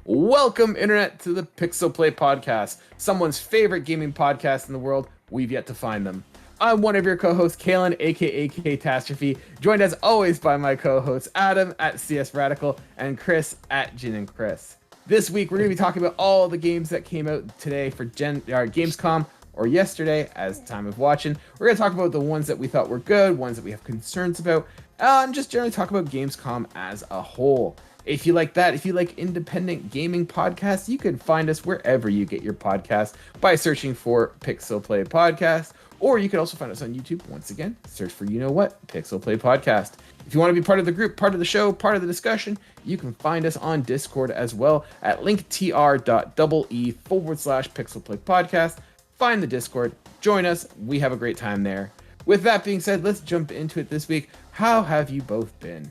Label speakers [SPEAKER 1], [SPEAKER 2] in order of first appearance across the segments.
[SPEAKER 1] Welcome, Internet, to the PixelPlay Podcast, someone's favorite gaming podcast in the world. We've yet to find them. I'm one of your co-hosts, Kaylan, aka Catastrophe, joined as always by my co-hosts, Adam at CS Radical and Chris at Jin and Chris. This week, we're going to be talking about all the games that came out today for Gamescom, or yesterday, as time of watching. We're going to talk about the ones that we thought were good, ones that we have concerns about, and just generally talk about Gamescom as a whole. If you like that, if you like independent gaming podcasts, you can find us wherever you get your podcast by searching for PixelPlay Podcast, or you can also find us on YouTube. Once again, search for PixelPlay Podcast. If you want to be part of the group, part of the show, part of the discussion, you can find us on Discord as well at linktr.ee/PixelPlay Podcast. Find the Discord, join us, we have a great time there. With that being said, let's jump into it this week. How have you both been?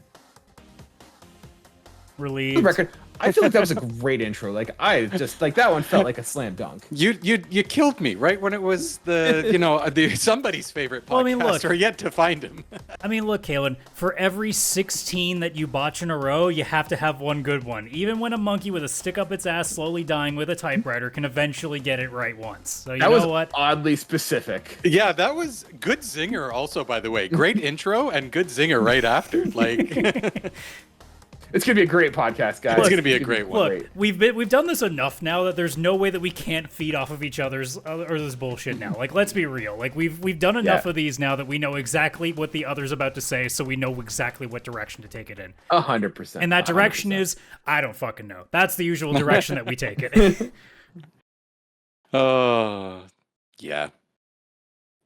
[SPEAKER 2] Relieved.
[SPEAKER 1] For the record, I feel like that was a great intro. Like I just like that one felt like a slam dunk.
[SPEAKER 3] You killed me right when it was the somebody's favorite podcast.
[SPEAKER 2] Well, I mean, look,
[SPEAKER 3] or yet to find him.
[SPEAKER 2] I mean, look, Kaylan, for every 16 that you botch in a row, you have to have one good one. Even when a monkey with a stick up its ass slowly dying with a typewriter can eventually get it right once. So you know what?
[SPEAKER 1] Oddly specific.
[SPEAKER 3] Yeah, that was good zinger also, by the way. Great intro and good zinger right after. Like
[SPEAKER 1] It's gonna be a great podcast, guys.
[SPEAKER 3] It's gonna be a great one.
[SPEAKER 2] Look, we've done this enough now that there's no way that we can't feed off of each other's or this bullshit now. Like, let's be real. Like we've done enough of these now that we know exactly what the other's about to say, so we know exactly what direction to take it in.
[SPEAKER 1] 100%.
[SPEAKER 2] And that direction
[SPEAKER 1] 100%.
[SPEAKER 2] is I don't fucking know. That's the usual direction that we take it.
[SPEAKER 3] Yeah.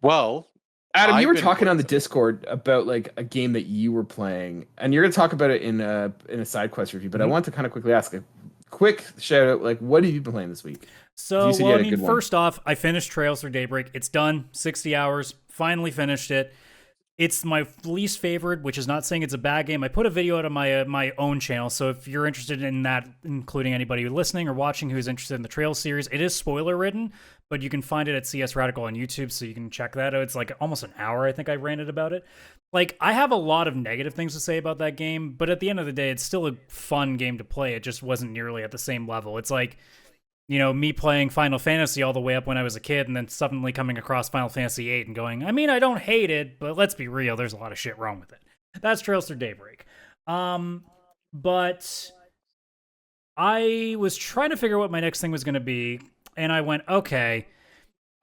[SPEAKER 3] Well,
[SPEAKER 1] Adam, you were talking on the Discord about like a game that you were playing, and you're gonna talk about it in a side quest review. But I want to kind of quickly ask a quick shout out. Like, what have you been playing this week?
[SPEAKER 2] So, well, I mean, first off, I finished Trails for Daybreak. It's done, 60 hours. Finally finished it. It's my least favorite, which is not saying it's a bad game. I put a video out on my own channel, so if you're interested in that, including anybody listening or watching who's interested in the Trails series, it is spoiler-ridden, but you can find it at CS Radical on YouTube, so you can check that out. It's like almost an hour, I think I ranted about it. Like, I have a lot of negative things to say about that game, but at the end of the day, it's still a fun game to play. It just wasn't nearly at the same level. It's like, you know, me playing Final Fantasy all the way up when I was a kid and then suddenly coming across Final Fantasy VIII and going, I mean, I don't hate it, but let's be real, there's a lot of shit wrong with it. That's Trails Through Daybreak. But I was trying to figure out what my next thing was going to be, and I went, okay,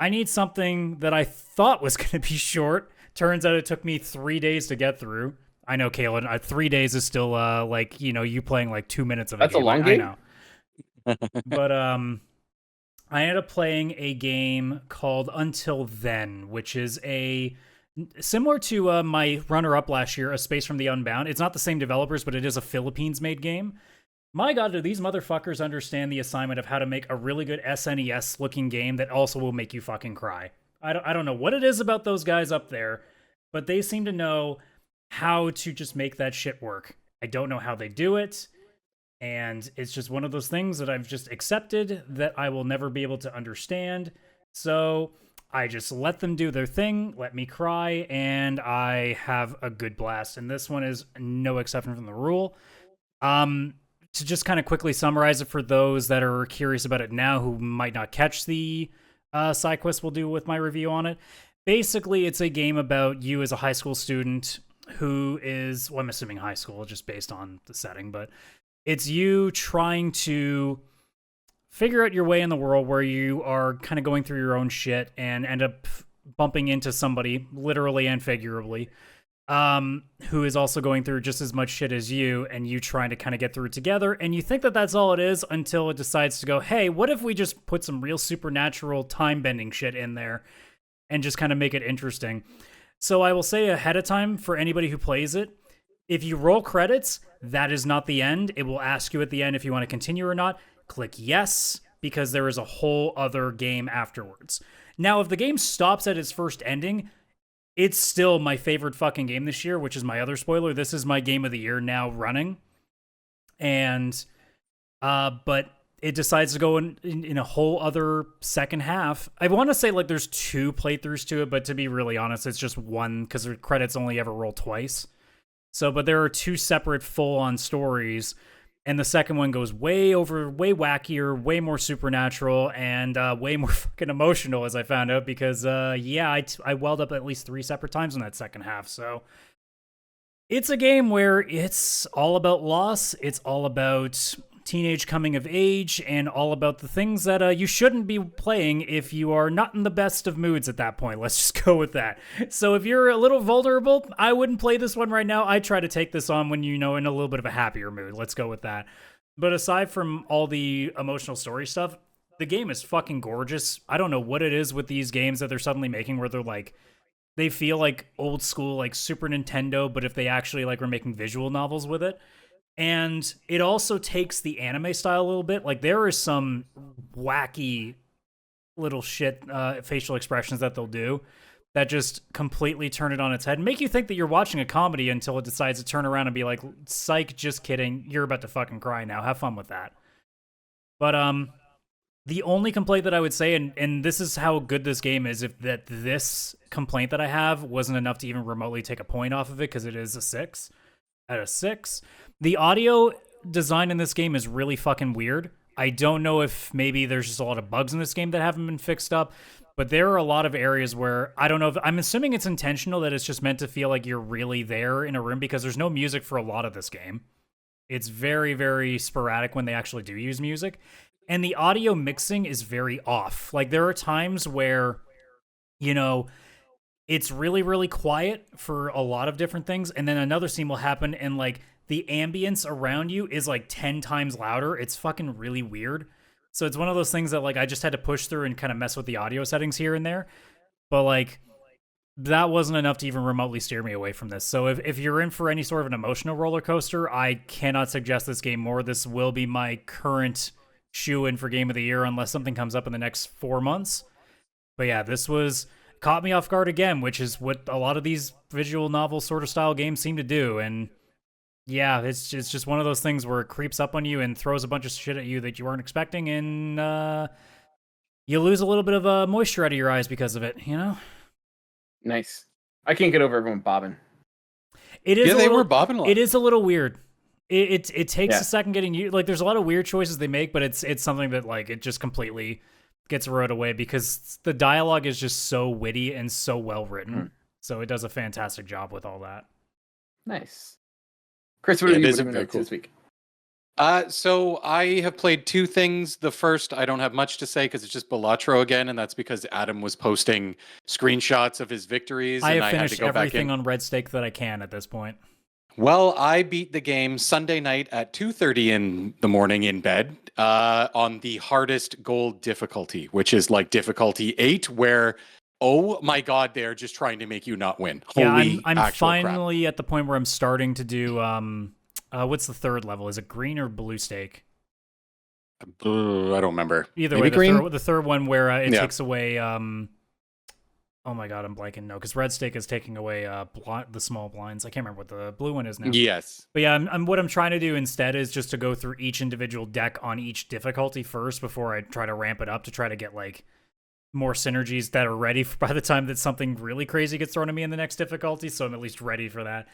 [SPEAKER 2] I need something that I thought was going to be short. Turns out it took me 3 days to get through. I know, Kaylan, 3 days is still like, you know, you playing like 2 minutes of a game.
[SPEAKER 1] That's a long game.
[SPEAKER 2] I know. But I ended up playing a game called Until Then, which is similar to my runner-up last year, A Space from the Unbound. It's not the same developers, but it is a Philippines-made game. My God, do these motherfuckers understand the assignment of how to make a really good SNES-looking game that also will make you fucking cry. I don't know what it is about those guys up there, but they seem to know how to just make that shit work. I don't know how they do it. And it's just one of those things that I've just accepted that I will never be able to understand. So I just let them do their thing, let me cry, and I have a good blast. And this one is no exception from the rule. To just kind of quickly summarize it for those that are curious about it now who might not catch the side quest we'll do with my review on it. Basically, it's a game about you as a high school student who is, well, I'm assuming high school just based on the setting, but it's you trying to figure out your way in the world where you are kind of going through your own shit and end up bumping into somebody, literally and figuratively, who is also going through just as much shit as you, and you trying to kind of get through it together. And you think that that's all it is until it decides to go, hey, what if we just put some real supernatural time-bending shit in there and just kind of make it interesting? So I will say ahead of time for anybody who plays it, if you roll credits, that is not the end. It will ask you at the end if you want to continue or not. Click yes, because there is a whole other game afterwards. Now, if the game stops at its first ending, it's still my favorite fucking game this year, which is my other spoiler. This is my game of the year now running. And, but it decides to go in a whole other second half. I want to say like there's 2 playthroughs to it, but to be really honest, it's just one because the credits only ever roll twice. So, but there are 2 separate full-on stories And the second one goes way wackier, way more supernatural, and way more fucking emotional, as I found out, because, I welled up at least 3 separate times in that second half. So it's a game where it's all about loss, it's all about teenage coming of age, and all about the things that you shouldn't be playing if you are not in the best of moods at that point. Let's just go with that. So if you're a little vulnerable, I wouldn't play this one right now. I try to take this on when in a little bit of a happier mood. Let's go with that. But aside from all the emotional story stuff, the game is fucking gorgeous. I don't know what it is with these games that they're suddenly making where they're like, they feel like old school, like Super Nintendo, but if they actually like were making visual novels with it. And it also takes the anime style a little bit. Like, there is some wacky little shit facial expressions that they'll do that just completely turn it on its head and make you think that you're watching a comedy until it decides to turn around and be like, psych, just kidding, you're about to fucking cry now. Have fun with that. But the only complaint that I would say, and this is how good this game is, if that this complaint that I have wasn't enough to even remotely take a point off of it, because it is a 6 out of 6. The audio design in this game is really fucking weird. I don't know if maybe there's just a lot of bugs in this game that haven't been fixed up, but there are a lot of areas where I don't know if I'm assuming it's intentional, that it's just meant to feel like you're really there in a room, because there's no music for a lot of this game. It's very, very sporadic when they actually do use music. And the audio mixing is very off. Like, there are times where, it's really, really quiet for a lot of different things, and then another scene will happen and like the ambience around you is like 10 times louder. It's fucking really weird. So it's one of those things that like I just had to push through and kind of mess with the audio settings here and there. But like, that wasn't enough to even remotely steer me away from this. So if you're in for any sort of an emotional roller coaster, I cannot suggest this game more. This will be my current shoe-in for Game of the Year unless something comes up in the next 4 months. But yeah, this caught me off guard again, which is what a lot of these visual novel sort of style games seem to do. And yeah, it's just one of those things where it creeps up on you and throws a bunch of shit at you that you weren't expecting, and you lose a little bit of moisture out of your eyes because of it,
[SPEAKER 1] Nice. I can't get over everyone bobbing.
[SPEAKER 2] It is.
[SPEAKER 3] Yeah, they were bobbing a lot.
[SPEAKER 2] It is a little weird. It takes a second getting you. Like, there's a lot of weird choices they make, but it's something that like it just completely gets rode away because the dialogue is just so witty and so well written. So it does a fantastic job with all that.
[SPEAKER 1] Nice. Chris, what have you been up to this week?
[SPEAKER 3] So I have played 2 things. The first, I don't have much to say because it's just Balatro again, and that's because Adam was posting screenshots of his victories.
[SPEAKER 2] I
[SPEAKER 3] and
[SPEAKER 2] have finished
[SPEAKER 3] had to go
[SPEAKER 2] everything
[SPEAKER 3] back in.
[SPEAKER 2] on Red Stake that I can at this point.
[SPEAKER 3] Well, I beat the game Sunday night at 2:30 in the morning in bed on the hardest gold difficulty, which is like difficulty 8, where, oh my God, they're just trying to make you not win. Holy
[SPEAKER 2] I'm finally at the point where I'm starting to do, what's the third level? Is it green or blue stake?
[SPEAKER 3] I don't remember.
[SPEAKER 2] Either
[SPEAKER 3] Maybe
[SPEAKER 2] way,
[SPEAKER 3] green?
[SPEAKER 2] the third one where it takes away, oh my God, I'm blanking. No, because Red Stake is taking away the small blinds. I can't remember what the blue one is now.
[SPEAKER 3] Yes.
[SPEAKER 2] But yeah, what I'm trying to do instead is just to go through each individual deck on each difficulty first before I try to ramp it up to try to get like more synergies that are ready by the time that something really crazy gets thrown at me in the next difficulty. So I'm at least ready for that.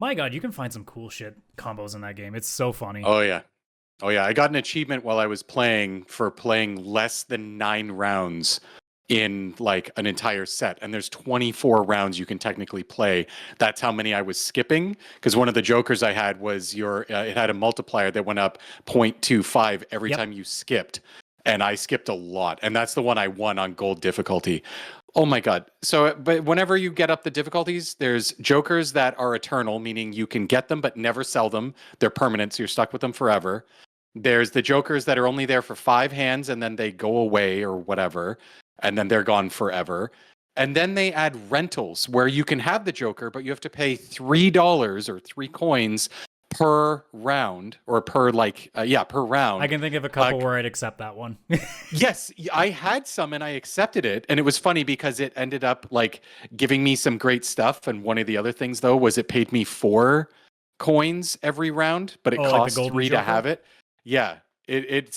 [SPEAKER 2] My God, you can find some cool shit combos in that game. It's so funny.
[SPEAKER 3] Oh yeah. I got an achievement while I was playing for playing less than 9 rounds in like an entire set, and there's 24 rounds you can technically play. That's how many I was skipping, because one of the jokers I had was it had a multiplier that went up 0.25 every time you skipped, and I skipped a lot, and that's the one I won on gold difficulty. Oh my God. So, but whenever you get up the difficulties, there's jokers that are eternal, meaning you can get them but never sell them. They're permanent, so you're stuck with them forever. There's the jokers that are only there for 5 hands and then they go away or whatever, and then they're gone forever. And then they add rentals where you can have the joker, but you have to pay $3 or 3 coins per round, or per per round.
[SPEAKER 2] I can think of a couple where I'd accept that one.
[SPEAKER 3] Yes, I had some and I accepted it, and it was funny because it ended up like giving me some great stuff. And one of the other things though was it paid me 4 coins every round, but it cost
[SPEAKER 2] like
[SPEAKER 3] 3 to have it. Yeah, it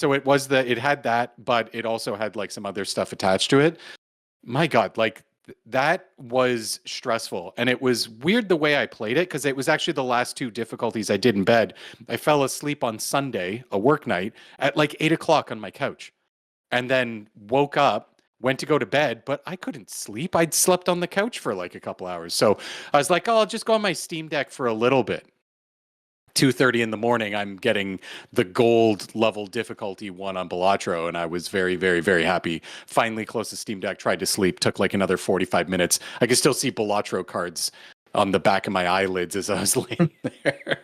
[SPEAKER 3] had that, but it also had like some other stuff attached to it. My God, like That was stressful, and it was weird the way I played it because it was actually the last two difficulties I did in bed. I fell asleep on Sunday, a work night, at like 8 o'clock on my couch, and then woke up, went to go to bed, but I couldn't sleep. I'd slept on the couch for like a couple hours, so I was like, "Oh, I'll just go on my Steam Deck for a little bit." 2:30 in the morning, I'm getting the gold level difficulty one on Balatro, and I was very, very, very happy. Finally closed the Steam Deck, tried to sleep, took like another 45 minutes. I could still see Balatro cards on the back of my eyelids as I was laying there.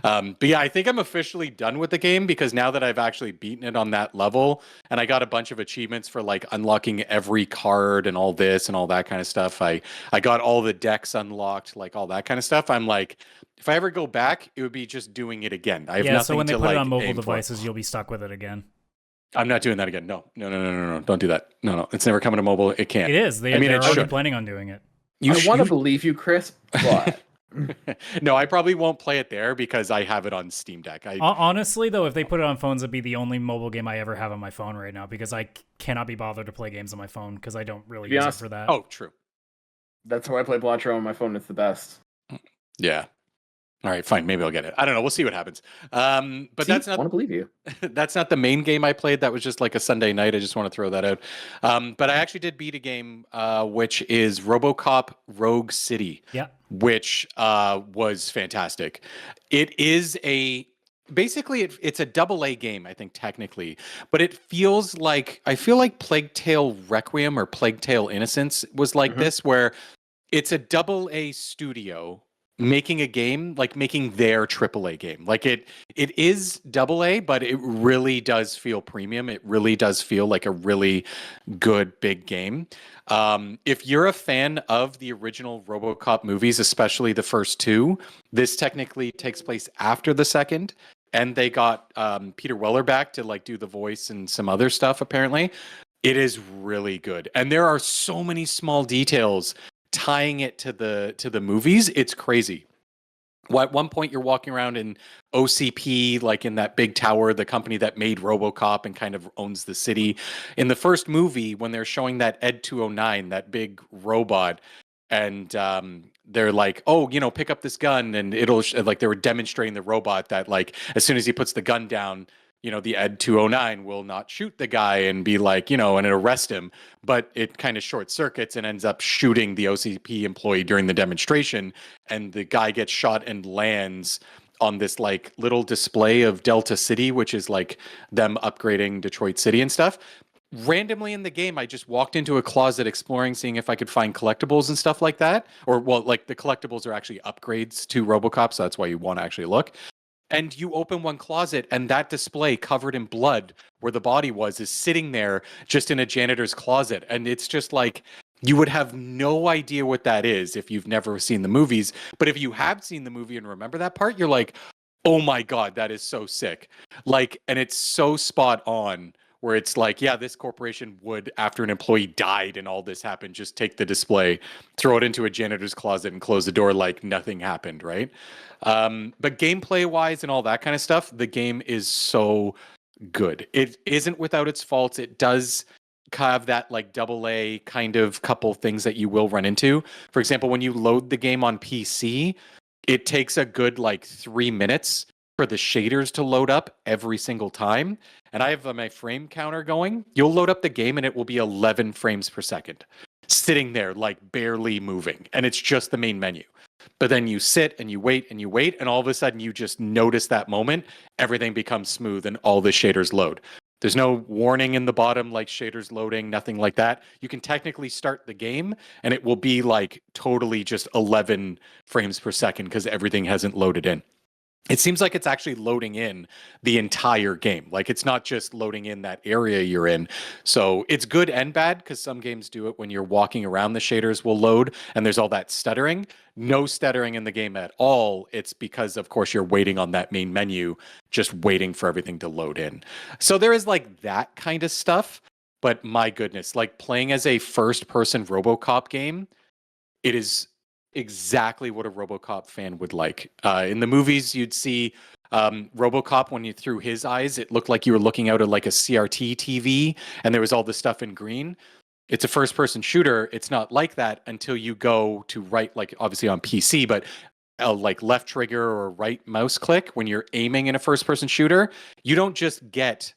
[SPEAKER 3] But yeah, I think I'm officially done with the game because now that I've actually beaten it on that level, and I got a bunch of achievements for like unlocking every card and all this and all that kind of stuff. I got all the decks unlocked, like all that kind of stuff. I'm like, if I ever go back, it would be just doing it again. I have nothing
[SPEAKER 2] so when they
[SPEAKER 3] to,
[SPEAKER 2] put it
[SPEAKER 3] like,
[SPEAKER 2] on mobile
[SPEAKER 3] aim for.
[SPEAKER 2] devices, you'll be stuck with it again.
[SPEAKER 3] I'm not doing that again. No. Don't do that. No. It's never coming to mobile. It can't.
[SPEAKER 2] It is. They're
[SPEAKER 3] it
[SPEAKER 2] already
[SPEAKER 3] should.
[SPEAKER 2] planning on doing it.
[SPEAKER 1] I want to believe you, Chris, but
[SPEAKER 3] No, I probably won't play it there because I have it on Steam Deck.
[SPEAKER 2] Honestly, though, if they put it on phones, it'd be the only mobile game I ever have on my phone right now because I cannot be bothered to play games on my phone because I don't really use it for that.
[SPEAKER 3] Oh, true.
[SPEAKER 1] that's how I play Balatro on my phone. It's the best.
[SPEAKER 3] Yeah. All right, fine. Maybe I'll get it. I don't know. We'll see what happens. But
[SPEAKER 1] See,
[SPEAKER 3] that's
[SPEAKER 1] I
[SPEAKER 3] not
[SPEAKER 1] want to believe you.
[SPEAKER 3] that's not the main game I played. That was just like a Sunday night. I just want to throw that out. But I actually did beat a game, which is RoboCop Rogue City.
[SPEAKER 2] Yeah.
[SPEAKER 3] Which was fantastic. It is basically it's a AA game, I think technically, but it feels like I feel like Plague Tale Requiem or Plague Tale Innocence was like this, where it's a AA studio making a game, like making their AAA game. Like it is AA, but it really does feel premium. It really does feel like a really good big game. If you're a fan of the original RoboCop movies, especially the first two, this technically takes place after the second. And they got Peter Weller back to like do the voice and some other stuff, apparently. It is really good. And there are so many small details tying it to the movies. It's crazy. Well, at one point you're walking around in OCP, like in that big tower, the company that made RoboCop and kind of owns the city. In the first movie, when they're showing that Ed 209, that big robot, and they're like, oh, pick up this gun, and it'll like they were demonstrating the robot that like as soon as he puts the gun down, the Ed 209 will not shoot the guy and be like, and arrest him. But it kind of short circuits and ends up shooting the OCP employee during the demonstration. And the guy gets shot and lands on this like little display of Delta City, which is like them upgrading Detroit City and stuff. Randomly in the game, I just walked into a closet exploring, seeing if I could find collectibles and stuff like that. Or, well, like the collectibles are actually upgrades to RoboCop, so that's why you want to actually look. And you open one closet, and that display covered in blood where the body was is sitting there just in a janitor's closet. And it's just like, you would have no idea what that is if you've never seen the movies. But if you have seen the movie and remember that part, you're like, oh my God, that is so sick. Like, and it's so spot on where it's like, yeah, this corporation would, after an employee died and all this happened, just take the display, throw it into a janitor's closet and close the door like nothing happened, right? But gameplay wise and all that kind of stuff, the game is so good. It isn't without its faults. It does have that like AA kind of couple things that you will run into. For example, when you load the game on PC, it takes a good like 3 minutes for the shaders to load up every single time. And I have my frame counter going. You'll load up the game and it will be 11 frames per second, sitting there like barely moving. And it's just the main menu. But then you sit and you wait and you wait, and all of a sudden you just notice that moment, everything becomes smooth and all the shaders load. There's no warning in the bottom like shaders loading, nothing like that. You can technically start the game and it will be like totally just 11 frames per second because everything hasn't loaded in. It seems like it's actually loading in the entire game. Like it's not just loading in that area you're in. So it's good and bad because some games do it when you're walking around, the shaders will load and there's all that stuttering. No stuttering in the game at all. It's because, of course, you're waiting on that main menu, just waiting for everything to load in. So there is like that kind of stuff. But my goodness, like playing as a first-person RoboCop game, it is exactly what a RoboCop fan would like. In the movies, you'd see RoboCop when you through his eyes, it looked like you were looking out at like a CRT TV, and there was all this stuff in green. it's a first-person shooter. It's not like that until you go to right, like obviously on PC, but like left trigger or right mouse click when you're aiming in a first-person shooter. You don't just get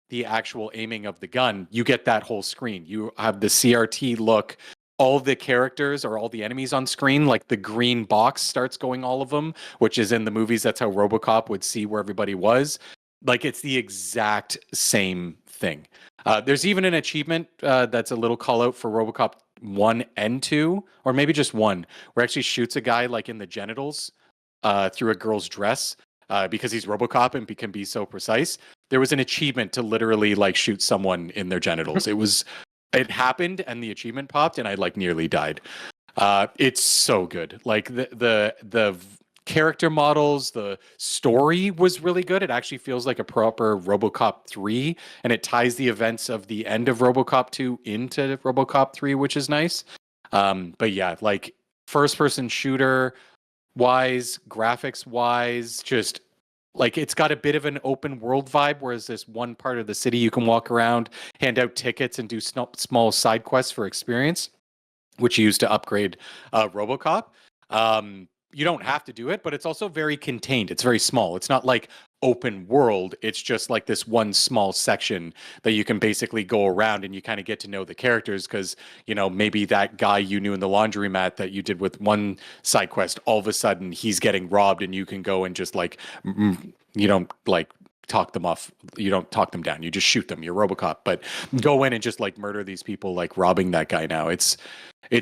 [SPEAKER 3] the actual aiming of the gun, you get that whole screen. You have the CRT look, all the characters or all the enemies on screen, like the green box starts going, all of them, which is in the movies. That's how RoboCop would see where everybody was. Like it's the exact same thing. There's even an achievement that's a little call out for RoboCop 1 and 2, or maybe just 1, where it actually shoots a guy like in the genitals through a girl's dress because he's RoboCop and can be so precise. There was an achievement to literally like shoot someone in their genitals. It happened and the achievement popped and I like nearly died. It's so good. Like the character models, the story was really good. It actually feels like a proper RoboCop 3, and it ties the events of the end of RoboCop 2 into RoboCop 3, which is nice. But yeah, like first person shooter wise, graphics wise, just like it's got a bit of an open world vibe, whereas this one part of the city you can walk around, hand out tickets, and do small side quests for experience, which you use to upgrade RoboCop. You don't have to do it, but it's also very contained. It's very small. It's not like open world. It's just like this one small section that you can basically go around and you kind of get to know the characters because, you know, maybe that guy you knew in the laundromat that you did with one side quest, all of a sudden he's getting robbed and you can go and just like, you don't like talk them off. You don't talk them down. You just shoot them. You're RoboCop, but go in and just like murder these people, like robbing that guy now. It's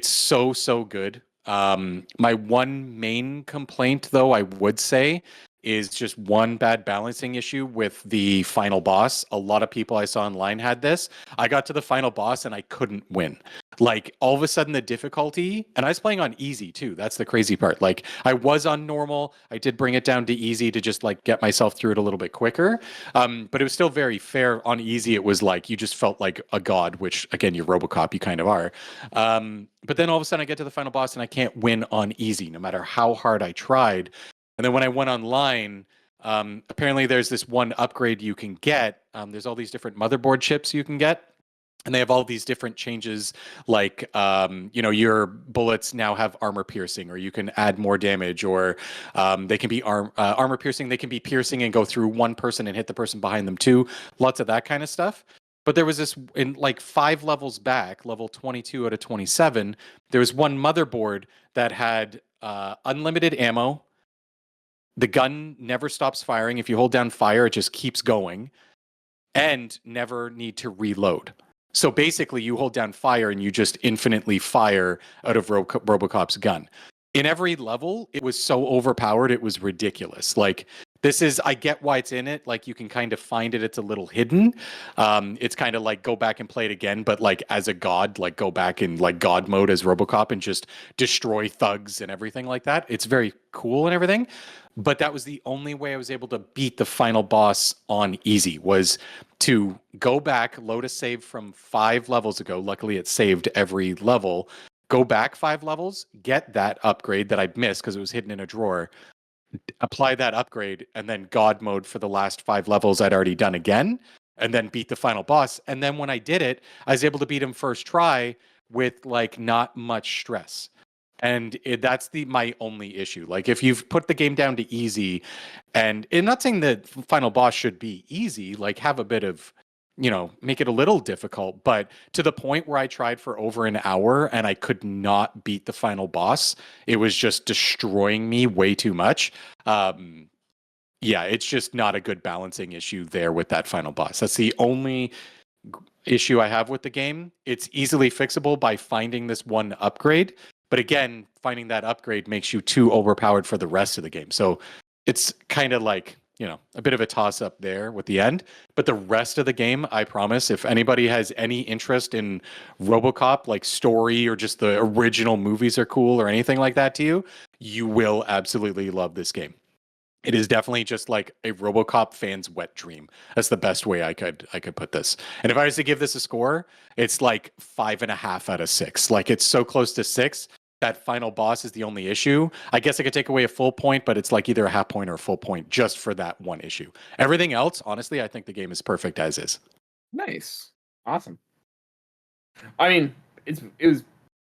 [SPEAKER 3] so good. My one main complaint, though, I would say, is just one bad balancing issue with the final boss. A lot of people I saw online had this. I got to the final boss and I couldn't win. Like all of a sudden the difficulty, and I was playing on easy too. That's the crazy part. Like I was on normal. I did bring it down to easy to just like get myself through it a little bit quicker. But it was still very fair. On easy, it was like you just felt like a god, which again, you're RoboCop, you kind of are. But then all of a sudden I get to the final boss and I can't win on easy, no matter how hard I tried. And then when I went online, apparently there's this one upgrade you can get. There's all these different motherboard chips you can get. And they have all these different changes, like, you know, your bullets now have armor piercing, or you can add more damage, or they can be armor piercing. They can be piercing and go through one person and hit the person behind them too. Lots of that kind of stuff. But there was this, in like 5 levels back, level 22 out of 27, there was one motherboard that had unlimited ammo. The gun never stops firing. If you hold down fire, it just keeps going, and never need to reload. So basically, you hold down fire and you just infinitely fire out of RoboCop's gun. In every level, it was so overpowered, it was ridiculous. Like, this is, I get why it's in it. Like, you can kind of find it. It's a little hidden. It's kind of like go back and play it again, but like as a god, like go back in like god mode as RoboCop and just destroy thugs and everything like that. It's very cool and everything. But that was the only way I was able to beat the final boss on easy, was to go back, load a save from 5 levels ago. Luckily, it saved every level. Go back 5 levels, get that upgrade that I missed because it was hidden in a drawer, apply that upgrade, and then god mode for the last 5 levels I'd already done again, and then beat the final boss. And then when I did it, I was able to beat him first try with like not much stress. And that's my only issue. Like, if you've put the game down to easy, and I'm not saying that final boss should be easy, like have a bit of, you know, make it a little difficult, but to the point where I tried for over an hour and I could not beat the final boss. It was just destroying me way too much. Yeah, it's just not a good balancing issue there with that final boss. That's the only issue I have with the game. It's easily fixable by finding this one upgrade. But again, finding that upgrade makes you too overpowered for the rest of the game. So it's kind of like, you know, a bit of a toss up there with the end. But the rest of the game, I promise, if anybody has any interest in RoboCop, like story or just the original movies are cool or anything like that to you, you will absolutely love this game. It is definitely just like a RoboCop fan's wet dream. That's the best way I could put this. And if I was to give this a score, it's like 5.5 out of 6. Like, it's so close to 6. That final boss is the only issue. I guess I could take away a full point, but it's like either a half point or a full point just for that one issue. Everything else, honestly, I think the game is perfect as is.
[SPEAKER 1] Nice. Awesome. I mean, it was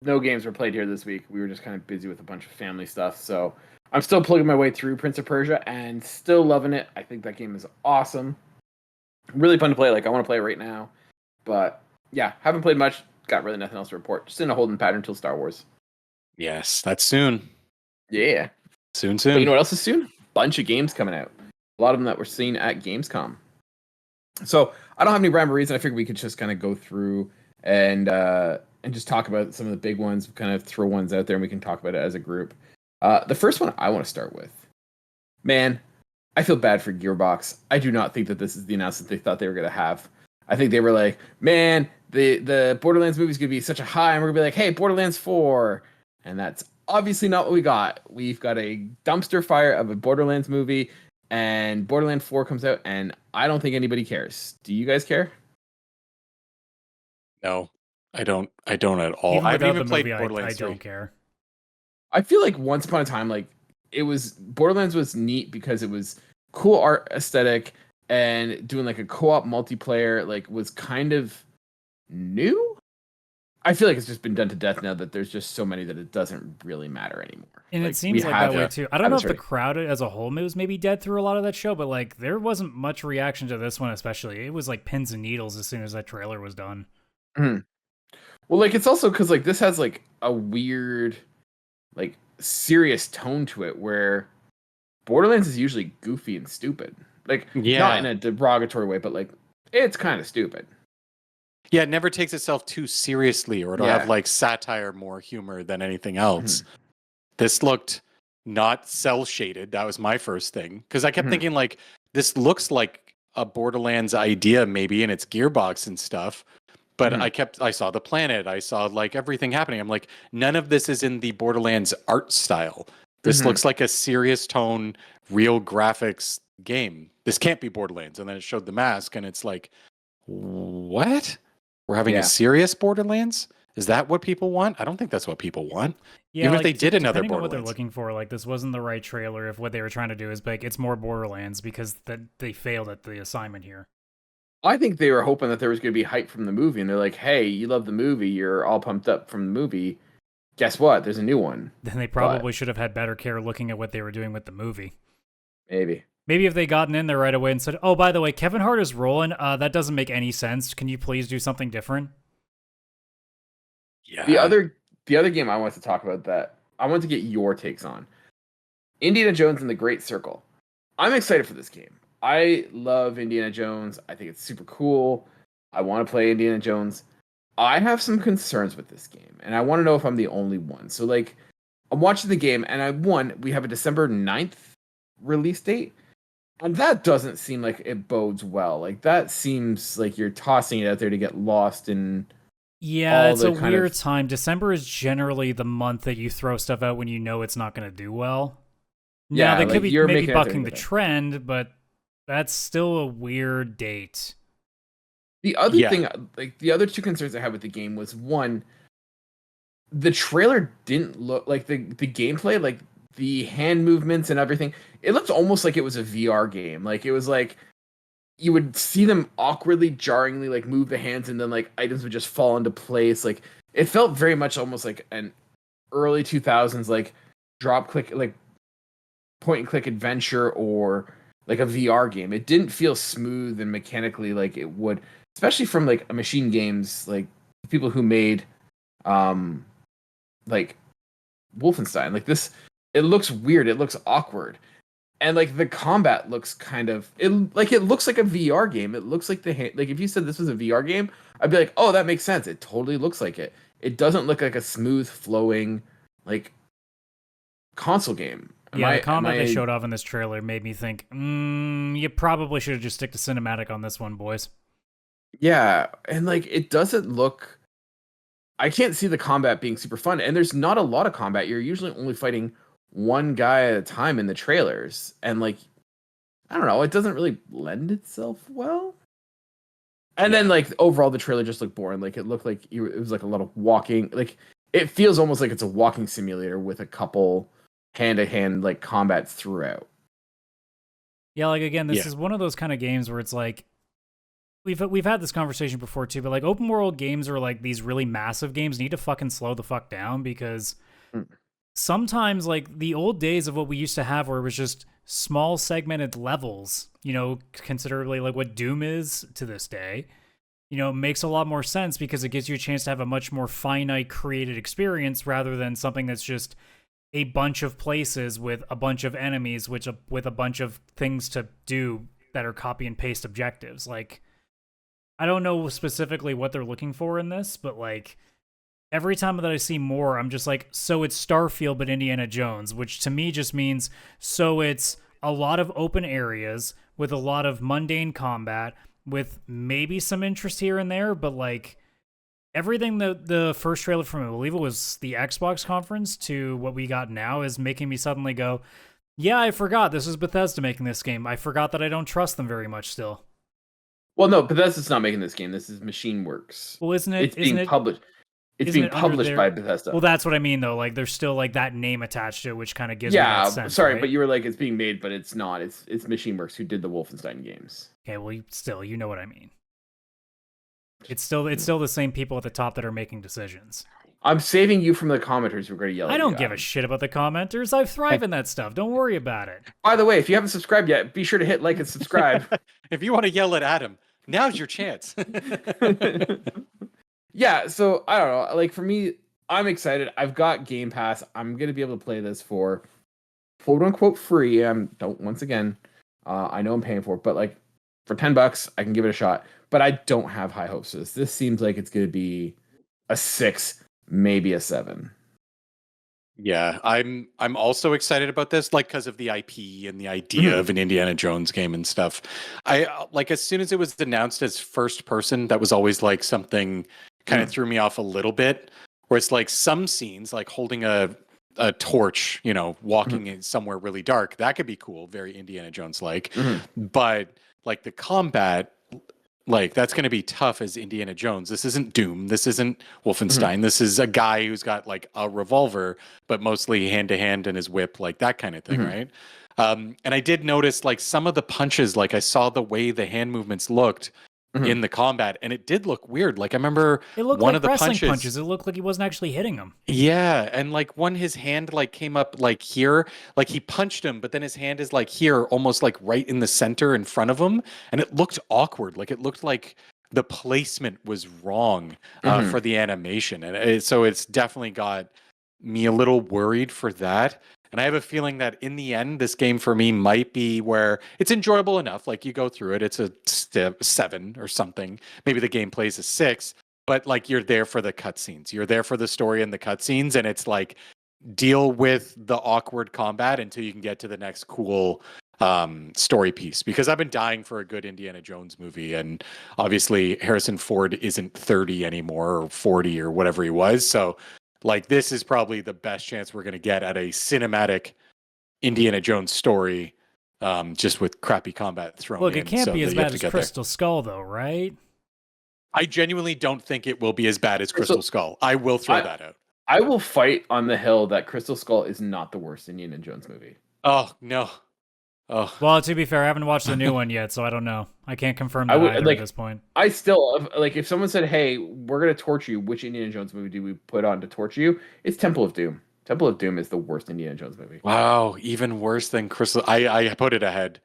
[SPEAKER 1] no games were played here this week. We were just kind of busy with a bunch of family stuff. So I'm still plugging my way through Prince of Persia and still loving it. I think that game is awesome. Really fun to play. Like, I want to play it right now. But yeah, haven't played much. Got really nothing else to report. Just in a holding pattern until Star Wars.
[SPEAKER 3] Yes, that's soon.
[SPEAKER 1] Yeah.
[SPEAKER 3] Soon.
[SPEAKER 1] But you know what else is soon? Bunch of games coming out. A lot of them that we're seeing at Gamescom. So I don't have any rhyme or reason. I figured we could just kind of go through and just talk about some of the big ones, kind of throw ones out there, and we can talk about it as a group. The first one I want to start with. Man, I feel bad for Gearbox. I do not think that this is the announcement they thought they were going to have. I think they were like, man, the Borderlands movie is going to be such a high, and we're going to be like, hey, Borderlands 4. And that's obviously not what we got. We've got a dumpster fire of a Borderlands movie, and Borderlands 4 comes out, and I don't think anybody cares. Do you guys care?
[SPEAKER 3] No, I don't. I don't at all.
[SPEAKER 2] Even
[SPEAKER 3] I haven't
[SPEAKER 2] without
[SPEAKER 3] even
[SPEAKER 2] the
[SPEAKER 3] played
[SPEAKER 2] movie,
[SPEAKER 3] Borderlands
[SPEAKER 2] I
[SPEAKER 3] 3.
[SPEAKER 2] don't care.
[SPEAKER 1] I feel like once upon a time, like it was Borderlands was neat because it was cool art aesthetic and doing like a co-op multiplayer like was kind of new. I feel like it's just been done to death now that there's just so many that it doesn't really matter anymore.
[SPEAKER 2] And
[SPEAKER 1] like,
[SPEAKER 2] it seems like that way too. I don't
[SPEAKER 1] have
[SPEAKER 2] know
[SPEAKER 1] this
[SPEAKER 2] if the
[SPEAKER 1] ready.
[SPEAKER 2] crowd as a whole was maybe dead through a lot of that show, but like there wasn't much reaction to this one, especially. It was like pins and needles as soon as that trailer was done.
[SPEAKER 1] Mhm. Well, like it's also because like this has like a weird, like serious tone to it where Borderlands is usually goofy and stupid. Like
[SPEAKER 3] Yeah.
[SPEAKER 1] not in a derogatory way, but like it's kind of stupid.
[SPEAKER 3] Yeah, it never takes itself too seriously, or it'll
[SPEAKER 1] Yeah.
[SPEAKER 3] have like satire, more humor than anything else.
[SPEAKER 1] Mm-hmm.
[SPEAKER 3] This looked not cell shaded. That was my first thing, because I kept
[SPEAKER 1] Mhm.
[SPEAKER 3] thinking like this looks like a Borderlands idea maybe, and it's Gearbox and stuff. But
[SPEAKER 1] Mhm.
[SPEAKER 3] I saw the planet, I saw like everything happening. I'm like, none of this is in the Borderlands art style. This
[SPEAKER 1] Mhm.
[SPEAKER 3] looks like a serious tone, real graphics game. This can't be Borderlands. And then it showed the mask, and it's like, what? We're having
[SPEAKER 1] Yeah.
[SPEAKER 3] a serious Borderlands? Is that what people want? I don't think that's what people want.
[SPEAKER 2] Yeah,
[SPEAKER 3] Even
[SPEAKER 2] like,
[SPEAKER 3] if they did another
[SPEAKER 2] depending on what they're
[SPEAKER 3] Borderlands.
[SPEAKER 2] looking for, like this wasn't the right trailer. If what they were trying to do is like it's more Borderlands because that they failed at the assignment here.
[SPEAKER 1] I think they were hoping that there was going to be hype from the movie, and they're like, "Hey, you love the movie. You're all pumped up from the movie. Guess what? There's a new one."
[SPEAKER 2] Then they probably should have had better care looking at what they were doing with the movie.
[SPEAKER 1] Maybe.
[SPEAKER 2] Maybe if they gotten in there right away and said, "Oh, by the way, Kevin Hart is rolling. That doesn't make any sense. Can you please do something different?"
[SPEAKER 3] Yeah.
[SPEAKER 1] The other game I want to talk about that I want to get your takes on, Indiana Jones and the Great Circle. I'm excited for this game. I love Indiana Jones. I think it's super cool. I want to play Indiana Jones. I have some concerns with this game, and I want to know if I'm the only one. So, like, I'm watching the game, and we have a December 9th release date, and that doesn't seem like it bodes well. Like, that seems like you're tossing it out there to get lost in
[SPEAKER 2] Yeah,
[SPEAKER 1] all
[SPEAKER 2] it's
[SPEAKER 1] the
[SPEAKER 2] a
[SPEAKER 1] kind
[SPEAKER 2] weird
[SPEAKER 1] of-
[SPEAKER 2] time. December is generally the month that you throw stuff out when you know it's not going to do well.
[SPEAKER 1] Yeah,
[SPEAKER 2] Now, they
[SPEAKER 1] like,
[SPEAKER 2] could be
[SPEAKER 1] you're
[SPEAKER 2] maybe
[SPEAKER 1] making it
[SPEAKER 2] bucking the
[SPEAKER 1] better.
[SPEAKER 2] trend, but that's still a weird date.
[SPEAKER 1] The other
[SPEAKER 3] Yeah.
[SPEAKER 1] thing, like the other two concerns I had with the game was one, the trailer didn't look like the gameplay, like the hand movements and everything. It looked almost like it was a VR game. Like it was like you would see them awkwardly, jarringly like move the hands, and then like items would just fall into place. Like it felt very much almost like an early 2000s like drop click, like point and click adventure or like a VR game. It didn't feel smooth and mechanically like it would, especially from like a Machine Games, like people who made like Wolfenstein. Like this, it looks weird, it looks awkward. And like the combat looks kind of it looks like a VR game. It looks like like if you said this was a VR game, I'd be like, "Oh, that makes sense. It totally looks like it." It doesn't look like a smooth flowing like console game.
[SPEAKER 2] The combat they showed off in this trailer made me think, you probably should have just stick to cinematic on this one, boys.
[SPEAKER 1] Yeah, and like it doesn't look. I can't see the combat being super fun, and there's not a lot of combat. You're usually only fighting one guy at a time in the trailers, and like I don't know, it doesn't really lend itself well. And then like overall, the trailer just looked boring. Like it looked like it was like a lot of walking. Like it feels almost like it's a walking simulator with a couple hand-to-hand like combats throughout.
[SPEAKER 2] Yeah, like again, this is one of those kind of games where it's like we've had this conversation before too, but like open world games or like these really massive games need to fucking slow the fuck down, because sometimes like the old days of what we used to have where it was just small segmented levels, considerably like what Doom is to this day, makes a lot more sense because it gives you a chance to have a much more finite created experience rather than something that's just a bunch of places with a bunch of enemies, with a bunch of things to do that are copy and paste objectives. Like, I don't know specifically what they're looking for in this, but like every time that I see more, I'm just like, so it's Starfield but Indiana Jones, which to me just means so it's a lot of open areas with a lot of mundane combat with maybe some interest here and there, but like everything the first trailer from, I believe it was the Xbox conference, to what we got now is making me suddenly go, yeah, I forgot this is Bethesda making this game. I forgot that I don't trust them very much still.
[SPEAKER 1] Well, no, Bethesda's not making this game. This is Machine Works.
[SPEAKER 2] Well, isn't it?
[SPEAKER 1] It's being published. It's being published by Bethesda.
[SPEAKER 2] Well, that's what I mean, though. Like, there's still like that name attached to it, which kind of gives me that sense.
[SPEAKER 1] Sorry,
[SPEAKER 2] right?
[SPEAKER 1] but you were like, it's being made, but it's not. It's Machine Works who did the Wolfenstein games.
[SPEAKER 2] Okay, well, still, you know what I mean. It's still the same people at the top that are making decisions.
[SPEAKER 1] I'm saving you from the commenters who are going to yell at you.
[SPEAKER 2] I don't give a shit about the commenters. I thrive in that stuff. Don't worry about it.
[SPEAKER 1] By the way, if you haven't subscribed yet, be sure to hit like and subscribe.
[SPEAKER 3] If you want to yell at Adam, now's your chance.
[SPEAKER 1] Yeah, so I don't know. Like for me, I'm excited. I've got Game Pass. I'm going to be able to play this for quote unquote free. Once again, I know I'm paying for it, but like for $10, I can give it a shot. But I don't have high hopes for this. This seems like it's going to be a 6, maybe a 7.
[SPEAKER 3] Yeah, I'm also excited about this, like because of the IP and the idea of an Indiana Jones game and stuff. I like as soon as it was announced as first person, that was always like something kind of threw me off a little bit. Where it's like some scenes, like holding a torch, walking in somewhere really dark, that could be cool, very Indiana Jones like. But like the combat, like that's going to be tough as Indiana Jones. This isn't Doom. This isn't Wolfenstein. This is a guy who's got like a revolver, but mostly hand to hand and his whip, like that kind of thing, right? And I did notice like some of the punches, like I saw the way the hand movements looked in the combat, and it did look weird. Like I remember
[SPEAKER 2] it looked
[SPEAKER 3] one
[SPEAKER 2] like
[SPEAKER 3] of the
[SPEAKER 2] wrestling punches. It looked like he wasn't actually hitting him.
[SPEAKER 3] Yeah, and like his hand like came up like here, like he punched him, but then his hand is like here, almost like right in the center in front of him, and it looked awkward. Like it looked like the placement was wrong for the animation, and so it's definitely got me a little worried for that. And I have a feeling that in the end, this game for me might be where it's enjoyable enough. Like you go through it, it's a 7 or something. Maybe the gameplay is a 6, but like you're there for the cutscenes. You're there for the story and the cutscenes, and it's like deal with the awkward combat until you can get to the next cool story piece. Because I've been dying for a good Indiana Jones movie, and obviously Harrison Ford isn't 30 anymore or 40 or whatever he was. So like this is probably the best chance we're going to get at a cinematic Indiana Jones story, just with crappy combat thrown in.
[SPEAKER 2] Look, it can't be as bad as Crystal Skull, though, right?
[SPEAKER 3] I genuinely don't think it will be as bad as Crystal Skull. I will throw that out.
[SPEAKER 1] I will fight on the hill that Crystal Skull is not the worst Indiana Jones movie.
[SPEAKER 3] Oh, no. Oh.
[SPEAKER 2] Well, to be fair, I haven't watched the new one yet, so I don't know. I can't confirm that either at this point.
[SPEAKER 1] I still, like, if someone said, hey, we're going to torture you, which Indiana Jones movie do we put on to torture you? It's Temple of Doom. Temple of Doom is the worst Indiana Jones movie.
[SPEAKER 3] Wow, even worse than Crystal. I put it ahead.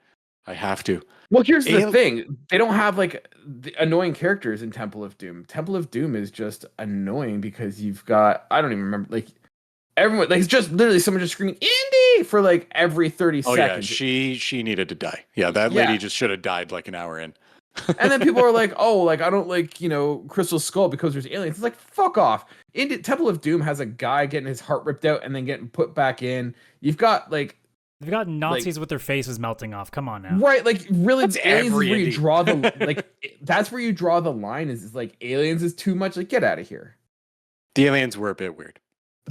[SPEAKER 3] I have to.
[SPEAKER 1] Well, here's the thing. They don't have, like, the annoying characters in Temple of Doom. Temple of Doom is just annoying because you've got, I don't even remember, like, everyone, like, it's just literally someone just screaming Indy for like every 30 seconds.
[SPEAKER 3] Yeah, she needed to die. Yeah, that lady just should have died like an hour in.
[SPEAKER 1] And then people are like, oh, like I don't like, Crystal Skull because there's aliens. It's like, fuck off. Temple of Doom has a guy getting his heart ripped out and then getting put back in. You've got like
[SPEAKER 2] they've got Nazis with their faces melting off. Come on now.
[SPEAKER 1] Right, like really the aliens is where you draw the like that's where you draw the line is like aliens is too much. Like, get out of here.
[SPEAKER 3] The aliens were a bit weird.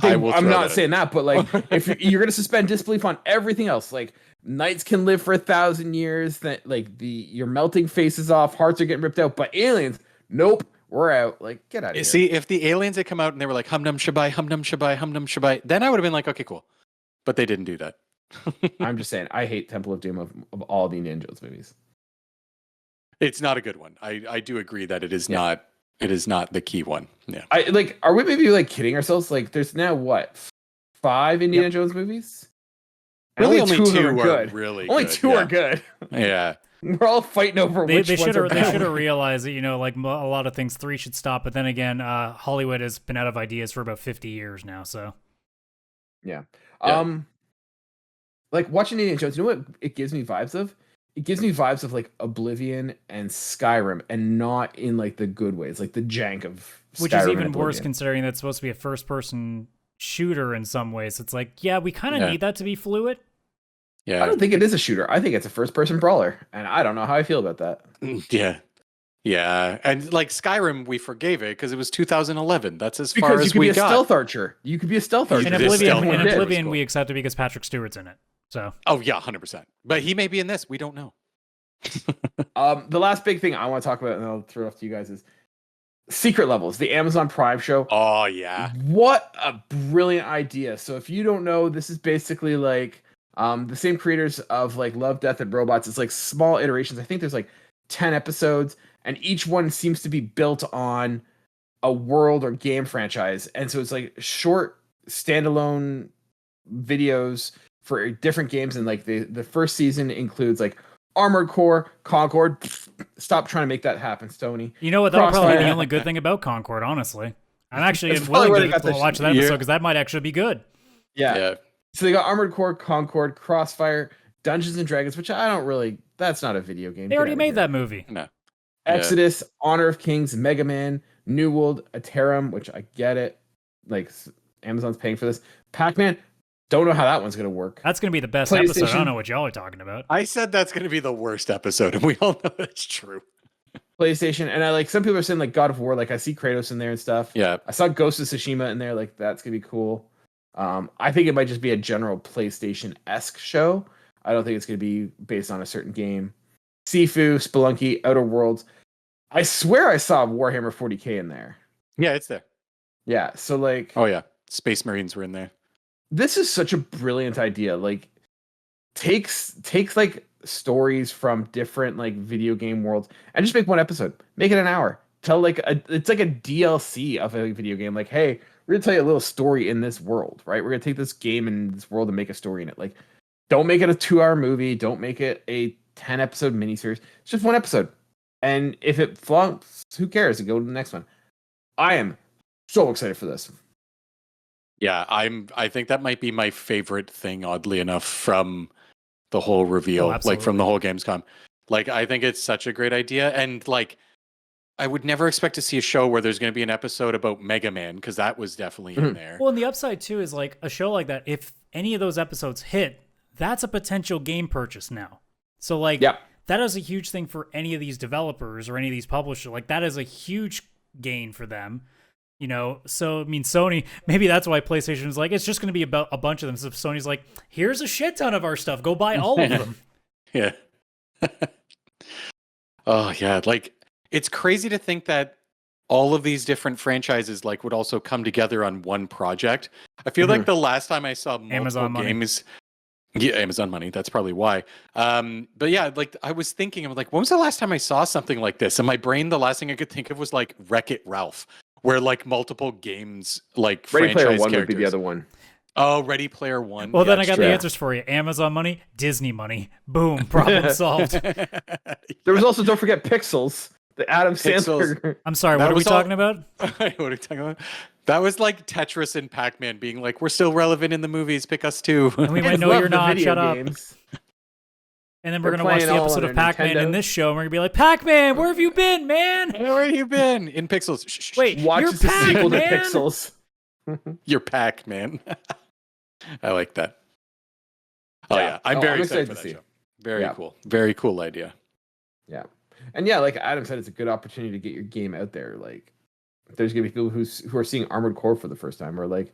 [SPEAKER 1] I'm not saying that, but like, if you're gonna suspend disbelief on everything else, like knights can live for 1,000 years, that like you're melting faces off, hearts are getting ripped out, but aliens, nope, we're out. Like, get out of here.
[SPEAKER 3] See, if the aliens had come out and they were like hum dum shabai, hum dum shabai, hum dum shabai, then I would have been like, okay, cool. But they didn't do that.
[SPEAKER 1] I'm just saying, I hate Temple of Doom of all the Indiana Jones movies.
[SPEAKER 3] It's not a good one. I do agree that it is not. It is not the key one. Yeah.
[SPEAKER 1] Are we maybe like kidding ourselves? Like, there's now what 5 Indiana Jones movies? And
[SPEAKER 3] Really, only two
[SPEAKER 1] are good.
[SPEAKER 3] Really
[SPEAKER 1] only
[SPEAKER 3] good.
[SPEAKER 1] 2 are good.
[SPEAKER 3] Yeah.
[SPEAKER 1] We're all fighting over which
[SPEAKER 2] they
[SPEAKER 1] ones
[SPEAKER 2] should
[SPEAKER 1] are
[SPEAKER 2] have they
[SPEAKER 1] bad.
[SPEAKER 2] should have realized that, you know, like a lot of things, 3 should stop. But then again, Hollywood has been out of ideas for about 50 years now. So
[SPEAKER 1] Yeah. Like watching Indiana Jones, you know what it gives me vibes of? It gives me vibes of like Oblivion and Skyrim, and not in like the good ways, like the jank of Skyrim.
[SPEAKER 2] Which is even
[SPEAKER 1] and
[SPEAKER 2] worse
[SPEAKER 1] Oblivion.
[SPEAKER 2] considering that's supposed to be a first-person shooter in some ways. It's like, yeah, we kind of need that to be fluid.
[SPEAKER 3] Yeah.
[SPEAKER 1] I don't think it is a shooter. I think it's a first-person brawler, and I don't know how I feel about that.
[SPEAKER 3] Yeah. Yeah. And like Skyrim, we forgave it because it was 2011. That's as
[SPEAKER 1] Because
[SPEAKER 3] far
[SPEAKER 1] you
[SPEAKER 3] as
[SPEAKER 1] could
[SPEAKER 3] we
[SPEAKER 1] be a
[SPEAKER 3] got.
[SPEAKER 1] stealth archer. You could be a stealth archer.
[SPEAKER 2] In
[SPEAKER 3] It is
[SPEAKER 2] Oblivion,
[SPEAKER 3] stealth archer.
[SPEAKER 2] Oblivion
[SPEAKER 3] Cool.
[SPEAKER 2] we accepted because Patrick Stewart's in it. So
[SPEAKER 3] Oh yeah, 100%. But he may be in this. We don't know.
[SPEAKER 1] The last big thing I want to talk about, and I'll throw it off to you guys, is Secret Levels, the Amazon Prime show.
[SPEAKER 3] Oh yeah.
[SPEAKER 1] What a brilliant idea. So if you don't know, this is basically like the same creators of like Love, Death, and Robots. It's like small iterations. I think there's like 10 episodes, and each one seems to be built on a world or game franchise. And so it's like short standalone videos for different games. And like the first season includes like Armored Core, Concord. Stop trying to make that happen, Stoney.
[SPEAKER 2] you know what? That'll probably be
[SPEAKER 1] Crossfire.
[SPEAKER 2] the only good thing about Concord, honestly. I'm actually
[SPEAKER 1] That's probably
[SPEAKER 2] willing
[SPEAKER 1] where they
[SPEAKER 2] to
[SPEAKER 1] got the
[SPEAKER 2] watch that episode because that might actually be good.
[SPEAKER 1] Yeah. So they got Armored Core, Concord, Crossfire, Dungeons and Dragons, which I don't really. That's not a video game.
[SPEAKER 2] They
[SPEAKER 1] Get
[SPEAKER 2] already
[SPEAKER 1] outta
[SPEAKER 2] made
[SPEAKER 1] here.
[SPEAKER 2] that movie.
[SPEAKER 3] No.
[SPEAKER 1] Exodus, Honor of Kings, Mega Man, New World, Aterum, which I get it. Like Amazon's paying for this. Pac-Man, don't know how that one's gonna work.
[SPEAKER 2] That's going to be the best episode. I
[SPEAKER 1] PlayStation.
[SPEAKER 2] don't know what y'all are talking about.
[SPEAKER 3] I said that's going to be the worst episode, and we all know that's true.
[SPEAKER 1] PlayStation, and I like some people are saying like God of War, like I see Kratos in there and stuff.
[SPEAKER 3] Yeah.
[SPEAKER 1] I saw Ghost of Tsushima in there, like that's gonna be cool. I think it might just be a general PlayStation-esque show. I don't think it's gonna be based on a certain game. Sifu, Spelunky, Outer Worlds. I swear I saw Warhammer 40K in there.
[SPEAKER 3] Yeah, it's there.
[SPEAKER 1] Yeah, so like
[SPEAKER 3] Oh yeah. Space Marines were in there.
[SPEAKER 1] this is such a brilliant idea. Like takes like stories from different like video game worlds and just make one episode. Make it an hour. Tell like it's like a DLC of a video game. Like, hey, we're gonna tell you a little story in this world, right? We're gonna take this game and this world and make a story in it. Like, don't make it a 2-hour movie. Don't make it a 10-episode miniseries. It's just one episode. And if it flunks, who cares? Go to the next one. I am so excited for this.
[SPEAKER 3] Yeah, I think that might be my favorite thing, oddly enough, from the whole reveal, like from the whole Gamescom. Like, I think it's such a great idea. And like, I would never expect to see a show where there's going to be an episode about Mega Man, because that was definitely in there.
[SPEAKER 2] Well, and the upside too is like a show like that, if any of those episodes hit, that's a potential game purchase now. So like that is a huge thing for any of these developers or any of these publishers. Like that is a huge gain for them. You know, so I mean, Sony, maybe that's why PlayStation is like, it's just going to be about a bunch of them. So Sony's like, here's a shit ton of our stuff. Go buy all of them.
[SPEAKER 3] Yeah. Oh yeah, like it's crazy to think that all of these different franchises like would also come together on one project. I feel like the last time I saw multiple
[SPEAKER 2] Amazon
[SPEAKER 3] games, yeah, Amazon money. That's probably why. But yeah, like I was thinking, I'm like, when was the last time I saw something like this? In my brain, the last thing I could think of was like Wreck-It Ralph, where like multiple games, like
[SPEAKER 1] Ready
[SPEAKER 3] franchise
[SPEAKER 1] Player One
[SPEAKER 3] characters.
[SPEAKER 1] would be the other one.
[SPEAKER 3] Oh, Ready Player One.
[SPEAKER 2] Well,
[SPEAKER 3] Yeah,
[SPEAKER 2] then I got
[SPEAKER 3] true.
[SPEAKER 2] the answers for you. Amazon money, Disney money. Boom, problem solved.
[SPEAKER 1] There was also, don't forget, Pixels, the Adam Sandler.
[SPEAKER 2] I'm sorry,
[SPEAKER 3] That
[SPEAKER 2] what are we
[SPEAKER 3] was all-
[SPEAKER 2] talking about?
[SPEAKER 3] What are you talking about? That was like Tetris and Pac-Man being like, we're still relevant in the movies, pick us too.
[SPEAKER 2] And we might know
[SPEAKER 1] Love
[SPEAKER 2] you're
[SPEAKER 1] the
[SPEAKER 2] not,
[SPEAKER 1] video
[SPEAKER 2] shut up.
[SPEAKER 1] games.
[SPEAKER 2] And then we're
[SPEAKER 1] They're
[SPEAKER 2] going to watch
[SPEAKER 1] playing
[SPEAKER 2] the
[SPEAKER 1] all
[SPEAKER 2] episode
[SPEAKER 1] on
[SPEAKER 2] of
[SPEAKER 1] their
[SPEAKER 2] Pac-Man in
[SPEAKER 1] Nintendo.
[SPEAKER 2] this show, and we're going to be like, Pac-Man, where have you been, man?
[SPEAKER 3] Where have you been? In Pixels. Shh, shh, shh.
[SPEAKER 2] Wait,
[SPEAKER 1] Watch
[SPEAKER 2] you're
[SPEAKER 1] the sequel to
[SPEAKER 2] Pac-Man?
[SPEAKER 1] Pixels.
[SPEAKER 3] You're Pac-Man. I like that. Oh yeah, I'm
[SPEAKER 1] Oh,
[SPEAKER 3] very
[SPEAKER 1] I'm
[SPEAKER 3] excited
[SPEAKER 1] excited
[SPEAKER 3] for
[SPEAKER 1] to
[SPEAKER 3] that
[SPEAKER 1] see.
[SPEAKER 3] show. Very
[SPEAKER 1] Yeah.
[SPEAKER 3] cool. Very cool idea.
[SPEAKER 1] Yeah. And yeah, like Adam said, it's a good opportunity to get your game out there. Like, there's gonna be people who are seeing Armored Core for the first time, or like,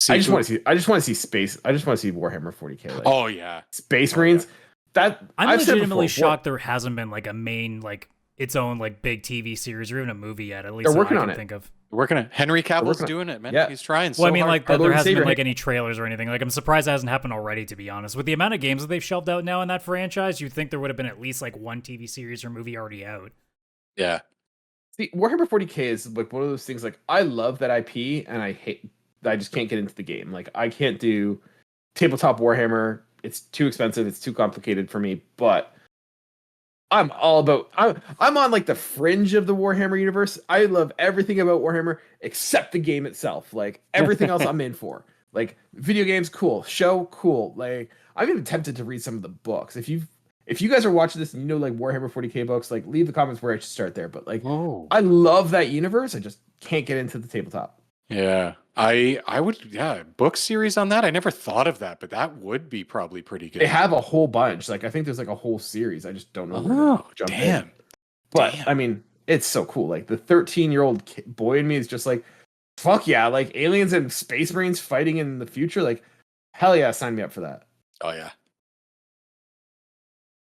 [SPEAKER 1] I just want to see space. I just want to see Warhammer 40K. Like,
[SPEAKER 3] Oh yeah.
[SPEAKER 1] Space Marines. That
[SPEAKER 2] I'm
[SPEAKER 1] I've said
[SPEAKER 2] legitimately
[SPEAKER 1] before,
[SPEAKER 2] shocked there hasn't been like a main, like its own like big TV series or even a movie yet. At least
[SPEAKER 1] They're
[SPEAKER 2] that
[SPEAKER 1] working
[SPEAKER 2] I
[SPEAKER 1] on
[SPEAKER 2] can
[SPEAKER 1] it.
[SPEAKER 2] think of.
[SPEAKER 3] Working it. Henry Cavill's
[SPEAKER 1] working on-
[SPEAKER 3] doing it, man.
[SPEAKER 1] Yeah.
[SPEAKER 3] He's trying so
[SPEAKER 2] Well, I mean,
[SPEAKER 3] hard.
[SPEAKER 2] like,
[SPEAKER 1] Our
[SPEAKER 2] there
[SPEAKER 1] Lord and
[SPEAKER 2] hasn't been
[SPEAKER 1] Savior.
[SPEAKER 2] like any trailers or anything. Like, I'm surprised that hasn't happened already, to be honest. With the amount of games that they've shelved out now in that franchise, you'd think there would have been at least like one TV series or movie already out.
[SPEAKER 3] Yeah.
[SPEAKER 1] See, Warhammer 40K is like one of those things. Like, I love that IP, and I just can't get into the game. Like, I can't do tabletop Warhammer. It's too expensive. It's too complicated for me. But I'm all about. I'm on like the fringe of the Warhammer universe. I love everything about Warhammer except the game itself. Like, everything else, I'm in for. Like, video games, cool. Show, cool. Like, I'm even tempted to read some of the books. If you guys are watching this and you know like Warhammer 40K books, like leave the comments where I should start there. But like,
[SPEAKER 3] Whoa.
[SPEAKER 1] I love that universe. I just can't get into the tabletop.
[SPEAKER 3] Yeah. I would, book series on that. I never thought of that, but that would be probably pretty good.
[SPEAKER 1] They have a whole bunch. Like, I think there's like a whole series. I just don't know. where
[SPEAKER 3] Oh,
[SPEAKER 1] to jump
[SPEAKER 3] damn.
[SPEAKER 1] in. But
[SPEAKER 3] Damn.
[SPEAKER 1] I mean, it's so cool. Like, the 13-year-old boy in me is just like, fuck yeah! Like, aliens and space marines fighting in the future. Like, hell yeah! Sign me up for that.
[SPEAKER 3] Oh, yeah.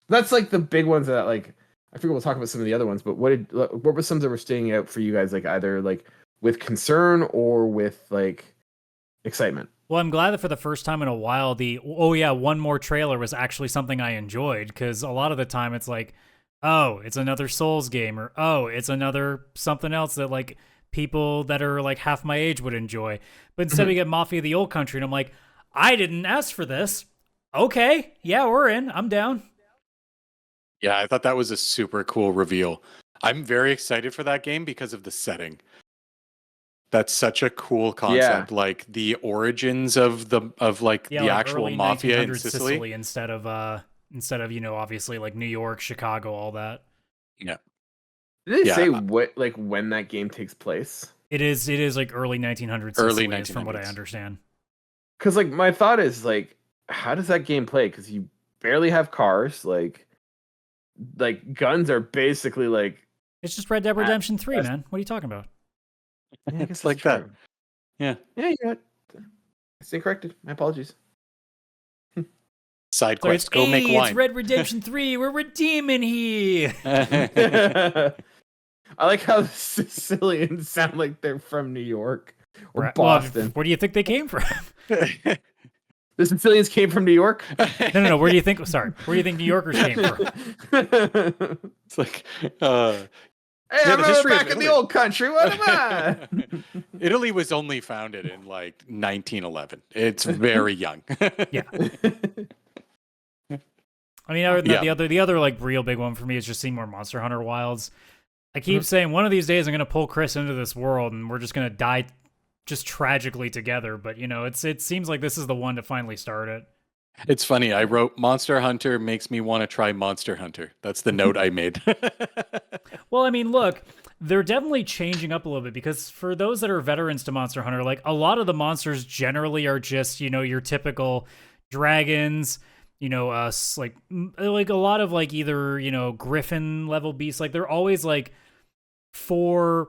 [SPEAKER 1] That's like the big ones that like. I figure we'll talk about some of the other ones. But what were some that were staying out for you guys? Like, either like with concern or with like excitement.
[SPEAKER 2] Well, I'm glad that for the first time in a while, one more trailer was actually something I enjoyed, because a lot of the time it's like, oh, it's another Souls game, or oh, it's another something else that like people that are like half my age would enjoy. But instead we get Mafia of the Old Country, and I'm like, I didn't ask for this. Okay, yeah, we're in. I'm down.
[SPEAKER 3] Yeah, I thought that was a super cool reveal. I'm very excited for that game because of the setting. That's such a cool concept.
[SPEAKER 1] Yeah.
[SPEAKER 3] Like the origins of the actual
[SPEAKER 2] early
[SPEAKER 3] mafia in
[SPEAKER 2] 1900s
[SPEAKER 3] Sicily.
[SPEAKER 2] instead of obviously like New York, Chicago, all that.
[SPEAKER 3] Yeah.
[SPEAKER 1] Did they
[SPEAKER 3] Yeah.
[SPEAKER 1] say what like when that game takes place?
[SPEAKER 2] It is like early 1900s
[SPEAKER 3] Early
[SPEAKER 2] Sicily, is from what I
[SPEAKER 3] 1900s.
[SPEAKER 2] understand.
[SPEAKER 1] Because like my thought is like, how does that game play? Because you barely have cars. Like guns are basically like.
[SPEAKER 2] It's just Red Dead Redemption 3,
[SPEAKER 1] that's-
[SPEAKER 2] man. What are you talking about?
[SPEAKER 1] Yeah, I guess
[SPEAKER 3] It's like
[SPEAKER 1] that's
[SPEAKER 3] that.
[SPEAKER 1] true.
[SPEAKER 3] Yeah.
[SPEAKER 1] Yeah, you know what? I stand corrected. My apologies.
[SPEAKER 3] Side
[SPEAKER 2] So it's,
[SPEAKER 3] quest. Go make wine.
[SPEAKER 2] It's Red Redemption 3. We're redeeming here.
[SPEAKER 1] I like how the Sicilians sound like they're from New York or
[SPEAKER 2] Well,
[SPEAKER 1] Boston.
[SPEAKER 2] where do you think they came from?
[SPEAKER 1] The Sicilians came from New York.
[SPEAKER 2] No. Where do you think? Sorry, where do you think New Yorkers came from?
[SPEAKER 3] It's like
[SPEAKER 1] Hey,
[SPEAKER 3] Yeah,
[SPEAKER 1] I'm
[SPEAKER 3] the history of
[SPEAKER 1] back in the
[SPEAKER 3] Italy.
[SPEAKER 1] old country. What am I?
[SPEAKER 3] Italy was only founded in like 1911. It's very young.
[SPEAKER 2] Yeah. I mean, other than that, the other like real big one for me is just seeing more Monster Hunter Wilds. I keep saying one of these days I'm gonna pull Chris into this world and we're just gonna die just tragically together. But you know, it seems like this is the one to finally start it.
[SPEAKER 3] It's funny. I wrote Monster Hunter makes me want to try Monster Hunter. That's the note I made.
[SPEAKER 2] Well, I mean, look, they're definitely changing up a little bit, because for those that are veterans to Monster Hunter, like a lot of the monsters generally are just, you know, your typical dragons, you know, like a lot of like either, you know, griffin level beasts. Like they're always like 4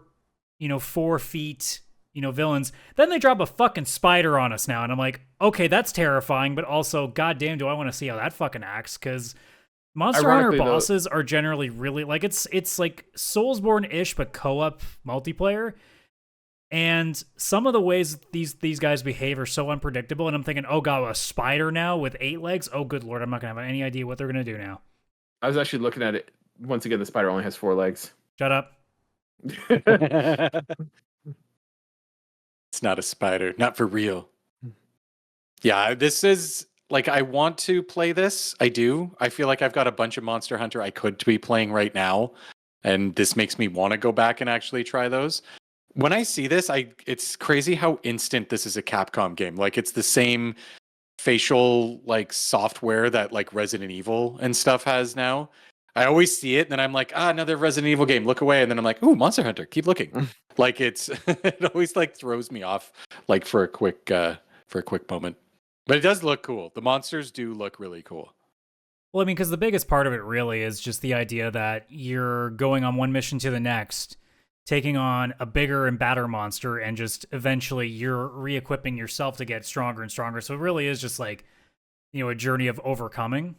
[SPEAKER 2] feet, you know, villains. Then they drop a fucking spider on us now, and I'm like, okay, that's terrifying, but also, goddamn, do I want to see how that fucking acts? Because Monster Hunter
[SPEAKER 1] Ironically, though-
[SPEAKER 2] bosses are generally really like it's like Soulsborne-ish, but co-op multiplayer. And some of the ways these guys behave are so unpredictable, and I'm thinking, oh god, a spider now with 8 legs? Oh good lord, I'm not gonna have any idea what they're gonna do now.
[SPEAKER 1] I was actually looking at it. Once again, the spider only has 4 legs.
[SPEAKER 2] Shut up.
[SPEAKER 3] It's not a spider, not for real. Yeah, this is like, I want to play this. I do. I feel like I've got a bunch of Monster Hunter I could be playing right now, and this makes me want to go back and actually try those. When I see this, it's crazy how instant this is a Capcom game. Like, it's the same facial like software that like Resident Evil and stuff has now. I always see it, and then I'm like, another Resident Evil game. Look away, and then I'm like, ooh, Monster Hunter. Keep looking. Like it's it always like throws me off like for a quick moment. But it does look cool. The monsters do look really cool.
[SPEAKER 2] Well, I mean, because the biggest part of it really is just the idea that you're going on one mission to the next, taking on a bigger and badder monster, and just eventually you're re-equipping yourself to get stronger and stronger. So it really is just like, you know, a journey of overcoming.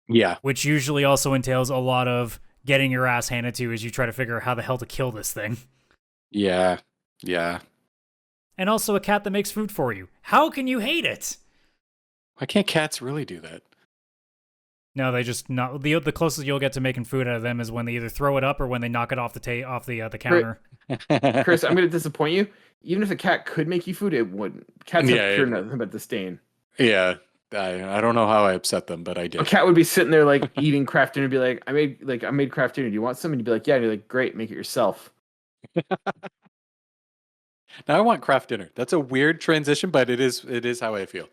[SPEAKER 3] Yeah.
[SPEAKER 2] Which usually also entails a lot of getting your ass handed to as you try to figure out how the hell to kill this thing.
[SPEAKER 3] Yeah. Yeah.
[SPEAKER 2] And also a cat that makes food for you. How can you hate it?
[SPEAKER 3] Why can't cats really do that?
[SPEAKER 2] No, they just not the closest you'll get to making food out of them is when they either throw it up or when they knock it off the counter.
[SPEAKER 1] Chris, I'm going to disappoint you. Even if a cat could make you food, it wouldn't. Cats have pure nothing but disdain.
[SPEAKER 3] Yeah. I don't know how I upset them, but I did.
[SPEAKER 1] A cat would be sitting there like eating craft dinner and be like, I made craft dinner. Do you want some? And you'd be like, yeah. And you're like, great, make it yourself.
[SPEAKER 3] Now I want craft dinner. That's a weird transition, but it is how I feel.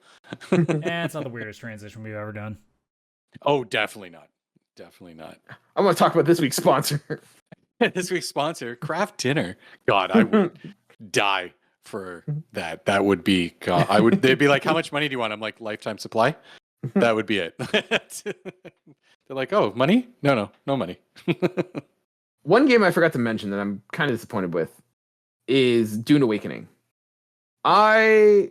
[SPEAKER 2] It's not the weirdest transition we've ever done.
[SPEAKER 3] Oh, definitely not. Definitely not.
[SPEAKER 1] I want to talk about this week's sponsor.
[SPEAKER 3] This week's sponsor, craft dinner. God, I would die for that. That would be God. They'd be like, how much money do you want? I'm like, lifetime supply. That would be it. They're like, oh, money? No money.
[SPEAKER 1] One game I forgot to mention that I'm kind of disappointed with is Dune Awakening. I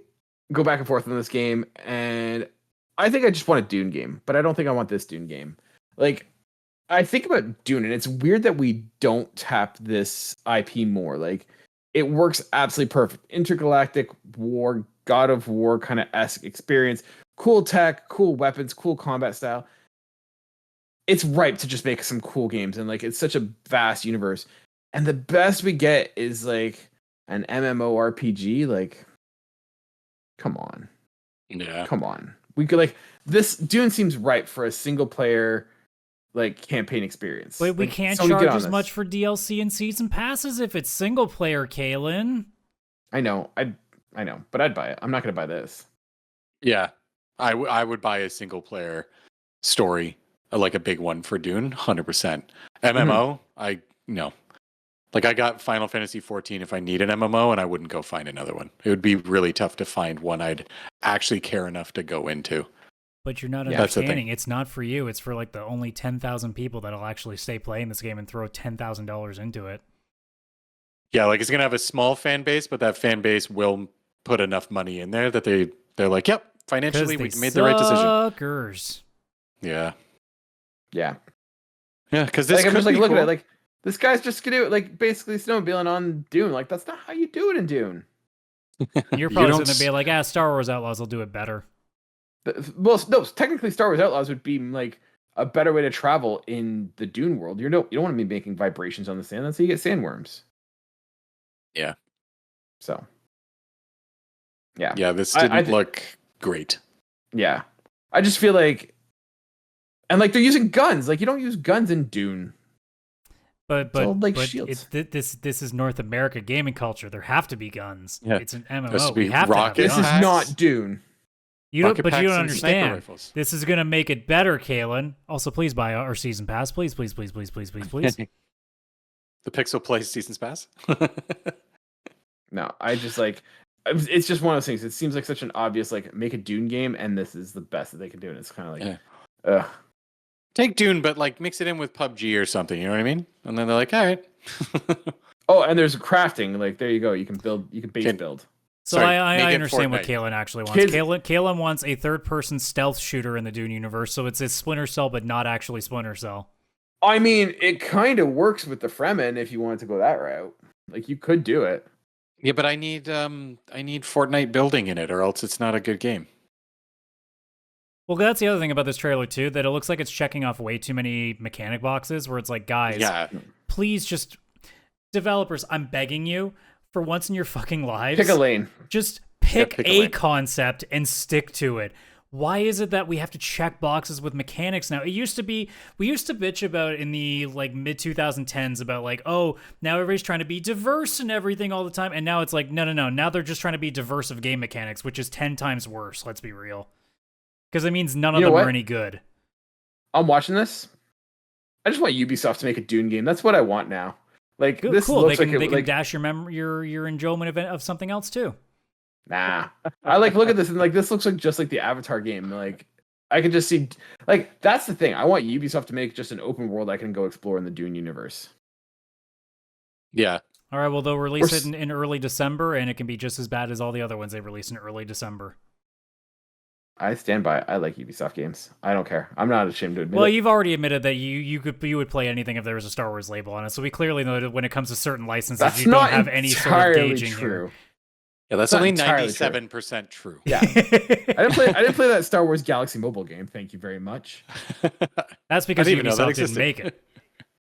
[SPEAKER 1] go back and forth on this game, and I think I just want a Dune game, but I don't think I want this Dune game. Like, I think about Dune, and it's weird that we don't tap this IP more. Like, it works absolutely perfect. Intergalactic war, God of War kind of esque experience. Cool tech, cool weapons, cool combat style. It's ripe to just make some cool games, and like it's such a vast universe. And the best we get is like an MMORPG. Like, come on,
[SPEAKER 3] Yeah,
[SPEAKER 1] come on. We could like this. Dune seems ripe for a single player like campaign experience.
[SPEAKER 2] Wait, we
[SPEAKER 1] Like,
[SPEAKER 2] can't
[SPEAKER 1] Sony,
[SPEAKER 2] charge
[SPEAKER 1] get on
[SPEAKER 2] as
[SPEAKER 1] this.
[SPEAKER 2] much for DLC and season passes if it's single player, Kaylan.
[SPEAKER 1] I know, but I'd buy it. I'm not gonna buy this.
[SPEAKER 3] yeah. I would buy a single player story, like a big one for Dune, 100%. MMO, no. Like I got Final Fantasy 14 if I need an MMO, and I wouldn't go find another one. It would be really tough to find one I'd actually care enough to go into.
[SPEAKER 2] But you're not
[SPEAKER 1] Yeah, that's
[SPEAKER 3] the thing.
[SPEAKER 2] understanding. It's not for you. It's for like the only 10,000 people that'll actually stay playing this game and throw $10,000 into it.
[SPEAKER 3] Yeah, like it's gonna have a small fan base, but that fan base will put enough money in there that they're like, yep, financially we made the right decision.
[SPEAKER 2] Suckers.
[SPEAKER 3] Yeah,
[SPEAKER 1] Yeah,
[SPEAKER 3] because this
[SPEAKER 1] like I'm
[SPEAKER 3] could
[SPEAKER 1] just like
[SPEAKER 3] be
[SPEAKER 1] looking
[SPEAKER 3] cool.
[SPEAKER 1] at it, like this guy's just gonna like basically snowmobiling on Dune. Like that's not how you do it in Dune.
[SPEAKER 2] You're
[SPEAKER 3] You
[SPEAKER 2] probably
[SPEAKER 3] don't
[SPEAKER 2] going to be like, Star Wars Outlaws will do it better.
[SPEAKER 1] Well, no, technically Star Wars Outlaws would be like a better way to travel in the Dune world. You don't want to be making vibrations on the sand. That's how you get sandworms.
[SPEAKER 3] Yeah.
[SPEAKER 1] So. Yeah.
[SPEAKER 3] Yeah, this
[SPEAKER 1] I
[SPEAKER 3] didn't look great.
[SPEAKER 1] Yeah. I just feel like, and like they're using guns. Like you don't use guns in Dune.
[SPEAKER 2] But
[SPEAKER 1] all, like,
[SPEAKER 2] but
[SPEAKER 1] shields.
[SPEAKER 2] this is North America gaming culture. There have to be guns.
[SPEAKER 3] Yeah.
[SPEAKER 2] It's an
[SPEAKER 3] Has to
[SPEAKER 2] MMO.
[SPEAKER 3] be
[SPEAKER 2] We have to have
[SPEAKER 3] rockets.
[SPEAKER 1] This is
[SPEAKER 2] guns.
[SPEAKER 1] not Dune.
[SPEAKER 2] You don't,
[SPEAKER 3] Rocket
[SPEAKER 2] but you
[SPEAKER 3] packs
[SPEAKER 2] don't
[SPEAKER 3] and sniper
[SPEAKER 2] understand.
[SPEAKER 3] rifles.
[SPEAKER 2] This is gonna make it better, Kaylan. Also, please buy our season pass, please, please, please, please, please, please, please.
[SPEAKER 3] The PixelPlay Seasons Pass.
[SPEAKER 1] No, I just like, it's just one of those things. It seems like such an obvious like make a Dune game, and this is the best that they can do. And it's kind of like, ugh.
[SPEAKER 3] Take Dune, but like mix it in with PUBG or something. You know what I mean? And then they're like, all right.
[SPEAKER 1] Oh, and there's crafting. Like there you go. You can base build.
[SPEAKER 2] So
[SPEAKER 3] Sorry,
[SPEAKER 2] I
[SPEAKER 3] make it
[SPEAKER 2] understand what
[SPEAKER 3] Fortnite.
[SPEAKER 2] Kaylan actually wants.
[SPEAKER 1] Kids-
[SPEAKER 2] Kaylan wants a third-person stealth shooter in the Dune universe, so it's a Splinter Cell, but not actually Splinter Cell.
[SPEAKER 1] I mean, it kind of works with the Fremen if you wanted to go that route. Like you could do it.
[SPEAKER 3] Yeah, but I need Fortnite building in it, or else it's not a good game.
[SPEAKER 2] Well, that's the other thing about this trailer too, that it looks like it's checking off way too many mechanic boxes. Where it's like, guys,
[SPEAKER 3] Yeah,
[SPEAKER 2] please just developers, I'm begging you, for once in your fucking lives,
[SPEAKER 1] Pick a lane.
[SPEAKER 2] just pick
[SPEAKER 3] pick a
[SPEAKER 2] a
[SPEAKER 3] lane.
[SPEAKER 2] concept and stick to it. Why is it that we have to check boxes with mechanics now? It used to be, we used to bitch about in the like mid 2010s about like, oh, now everybody's trying to be diverse and everything all the time. And now it's like, no. Now they're just trying to be diverse of game mechanics, which is 10 times worse. Let's be real. Because it means none of
[SPEAKER 1] You know
[SPEAKER 2] them
[SPEAKER 1] what?
[SPEAKER 2] are any good.
[SPEAKER 1] I'm watching this. I just want Ubisoft to make a Dune game. That's what I want now. Like
[SPEAKER 2] Good,
[SPEAKER 1] this
[SPEAKER 2] cool.
[SPEAKER 1] looks
[SPEAKER 2] They
[SPEAKER 1] like
[SPEAKER 2] can,
[SPEAKER 1] it. Like,
[SPEAKER 2] dash your enjoyment of something else too.
[SPEAKER 1] nah. I like look at this and like this looks like just like the Avatar game. Like I can just see like that's the thing. I want Ubisoft to make just an open world I can go explore in the Dune universe.
[SPEAKER 3] yeah.
[SPEAKER 2] All right, well, they'll release
[SPEAKER 1] Or
[SPEAKER 2] it in early December, and it can be just as bad as all the other ones they released in early December.
[SPEAKER 1] I stand by it. I like Ubisoft games. I don't care. I'm not ashamed to admit
[SPEAKER 2] Well,
[SPEAKER 1] it.
[SPEAKER 2] you've already admitted that you would play anything if there was a Star Wars label on it. So we clearly know that when it comes to certain licenses,
[SPEAKER 1] That's
[SPEAKER 2] you don't
[SPEAKER 1] not
[SPEAKER 2] have any sort of
[SPEAKER 1] entirely
[SPEAKER 2] gauging
[SPEAKER 1] true.
[SPEAKER 2] here.
[SPEAKER 3] Yeah, that's
[SPEAKER 1] Not
[SPEAKER 3] only
[SPEAKER 1] entirely
[SPEAKER 3] 97% true.
[SPEAKER 1] Yeah, I didn't play that Star Wars Galaxy mobile game. Thank you very much.
[SPEAKER 2] That's because
[SPEAKER 3] I didn't even know that
[SPEAKER 2] Ubisoft didn't
[SPEAKER 3] existed.
[SPEAKER 2] make it.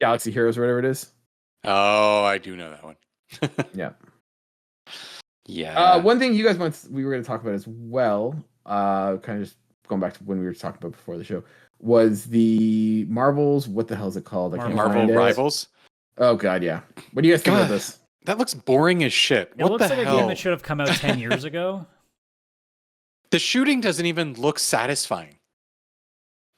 [SPEAKER 1] Galaxy Heroes, or whatever it is.
[SPEAKER 3] Oh, I do know that one.
[SPEAKER 1] Yeah.
[SPEAKER 3] Yeah.
[SPEAKER 1] One thing you guys we were going to talk about as well, kind of just going back to when we were talking about before the show, was the Marvel's. What the hell is it called? I can't
[SPEAKER 3] Marvel
[SPEAKER 1] find it.
[SPEAKER 3] Rivals?
[SPEAKER 1] Oh god, yeah. What do you guys think
[SPEAKER 3] God.
[SPEAKER 1] of this?
[SPEAKER 3] That looks boring as shit.
[SPEAKER 2] It
[SPEAKER 3] What
[SPEAKER 2] looks
[SPEAKER 3] the
[SPEAKER 2] like
[SPEAKER 3] hell?
[SPEAKER 2] a game that should have come out 10 years ago.
[SPEAKER 3] The shooting doesn't even look satisfying.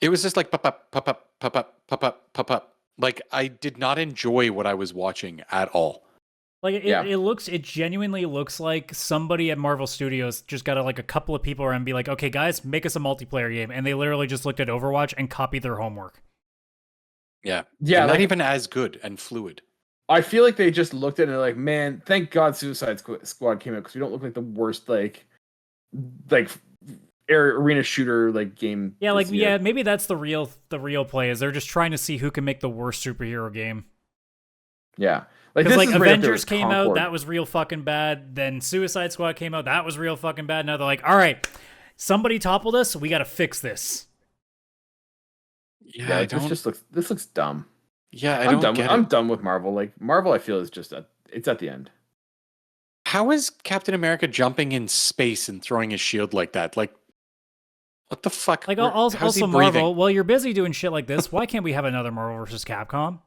[SPEAKER 3] It was just like pop up, pop up, pop up, pop up, pop up. Like I did not enjoy what I was watching at all.
[SPEAKER 2] Like it genuinely looks like somebody at Marvel Studios just got a couple of people around and be like, okay, guys, make us a multiplayer game. And they literally just looked at Overwatch and copied their homework.
[SPEAKER 3] Yeah.
[SPEAKER 1] Yeah,
[SPEAKER 3] And
[SPEAKER 1] like,
[SPEAKER 3] not even as good and fluid.
[SPEAKER 1] I feel like they just looked at it and they're like, man, thank God Suicide Squad came out because we don't look like the worst like arena shooter like game.
[SPEAKER 2] Yeah,
[SPEAKER 1] this year.
[SPEAKER 2] maybe that's the real play is they're just trying to see who can make the worst superhero game.
[SPEAKER 1] Yeah. Like
[SPEAKER 2] Because
[SPEAKER 1] this is right up there
[SPEAKER 2] Avengers
[SPEAKER 1] with
[SPEAKER 2] came out,
[SPEAKER 1] Concord.
[SPEAKER 2] that was real fucking bad. Then Suicide Squad came out, that was real fucking bad. Now they're like, all right, somebody toppled us, we gotta fix this.
[SPEAKER 3] Yeah,
[SPEAKER 1] this looks dumb.
[SPEAKER 3] Yeah, I
[SPEAKER 1] I'm
[SPEAKER 3] don't
[SPEAKER 1] done.
[SPEAKER 3] get
[SPEAKER 1] I'm
[SPEAKER 3] it.
[SPEAKER 1] done with Marvel. Like Marvel, I feel is just it's at the end.
[SPEAKER 3] How is Captain America jumping in space and throwing his shield like that? Like, what the fuck?
[SPEAKER 2] Like
[SPEAKER 3] How's he
[SPEAKER 2] also
[SPEAKER 3] breathing?
[SPEAKER 2] Marvel, while you're busy doing shit like this, why can't we have another Marvel vs. Capcom?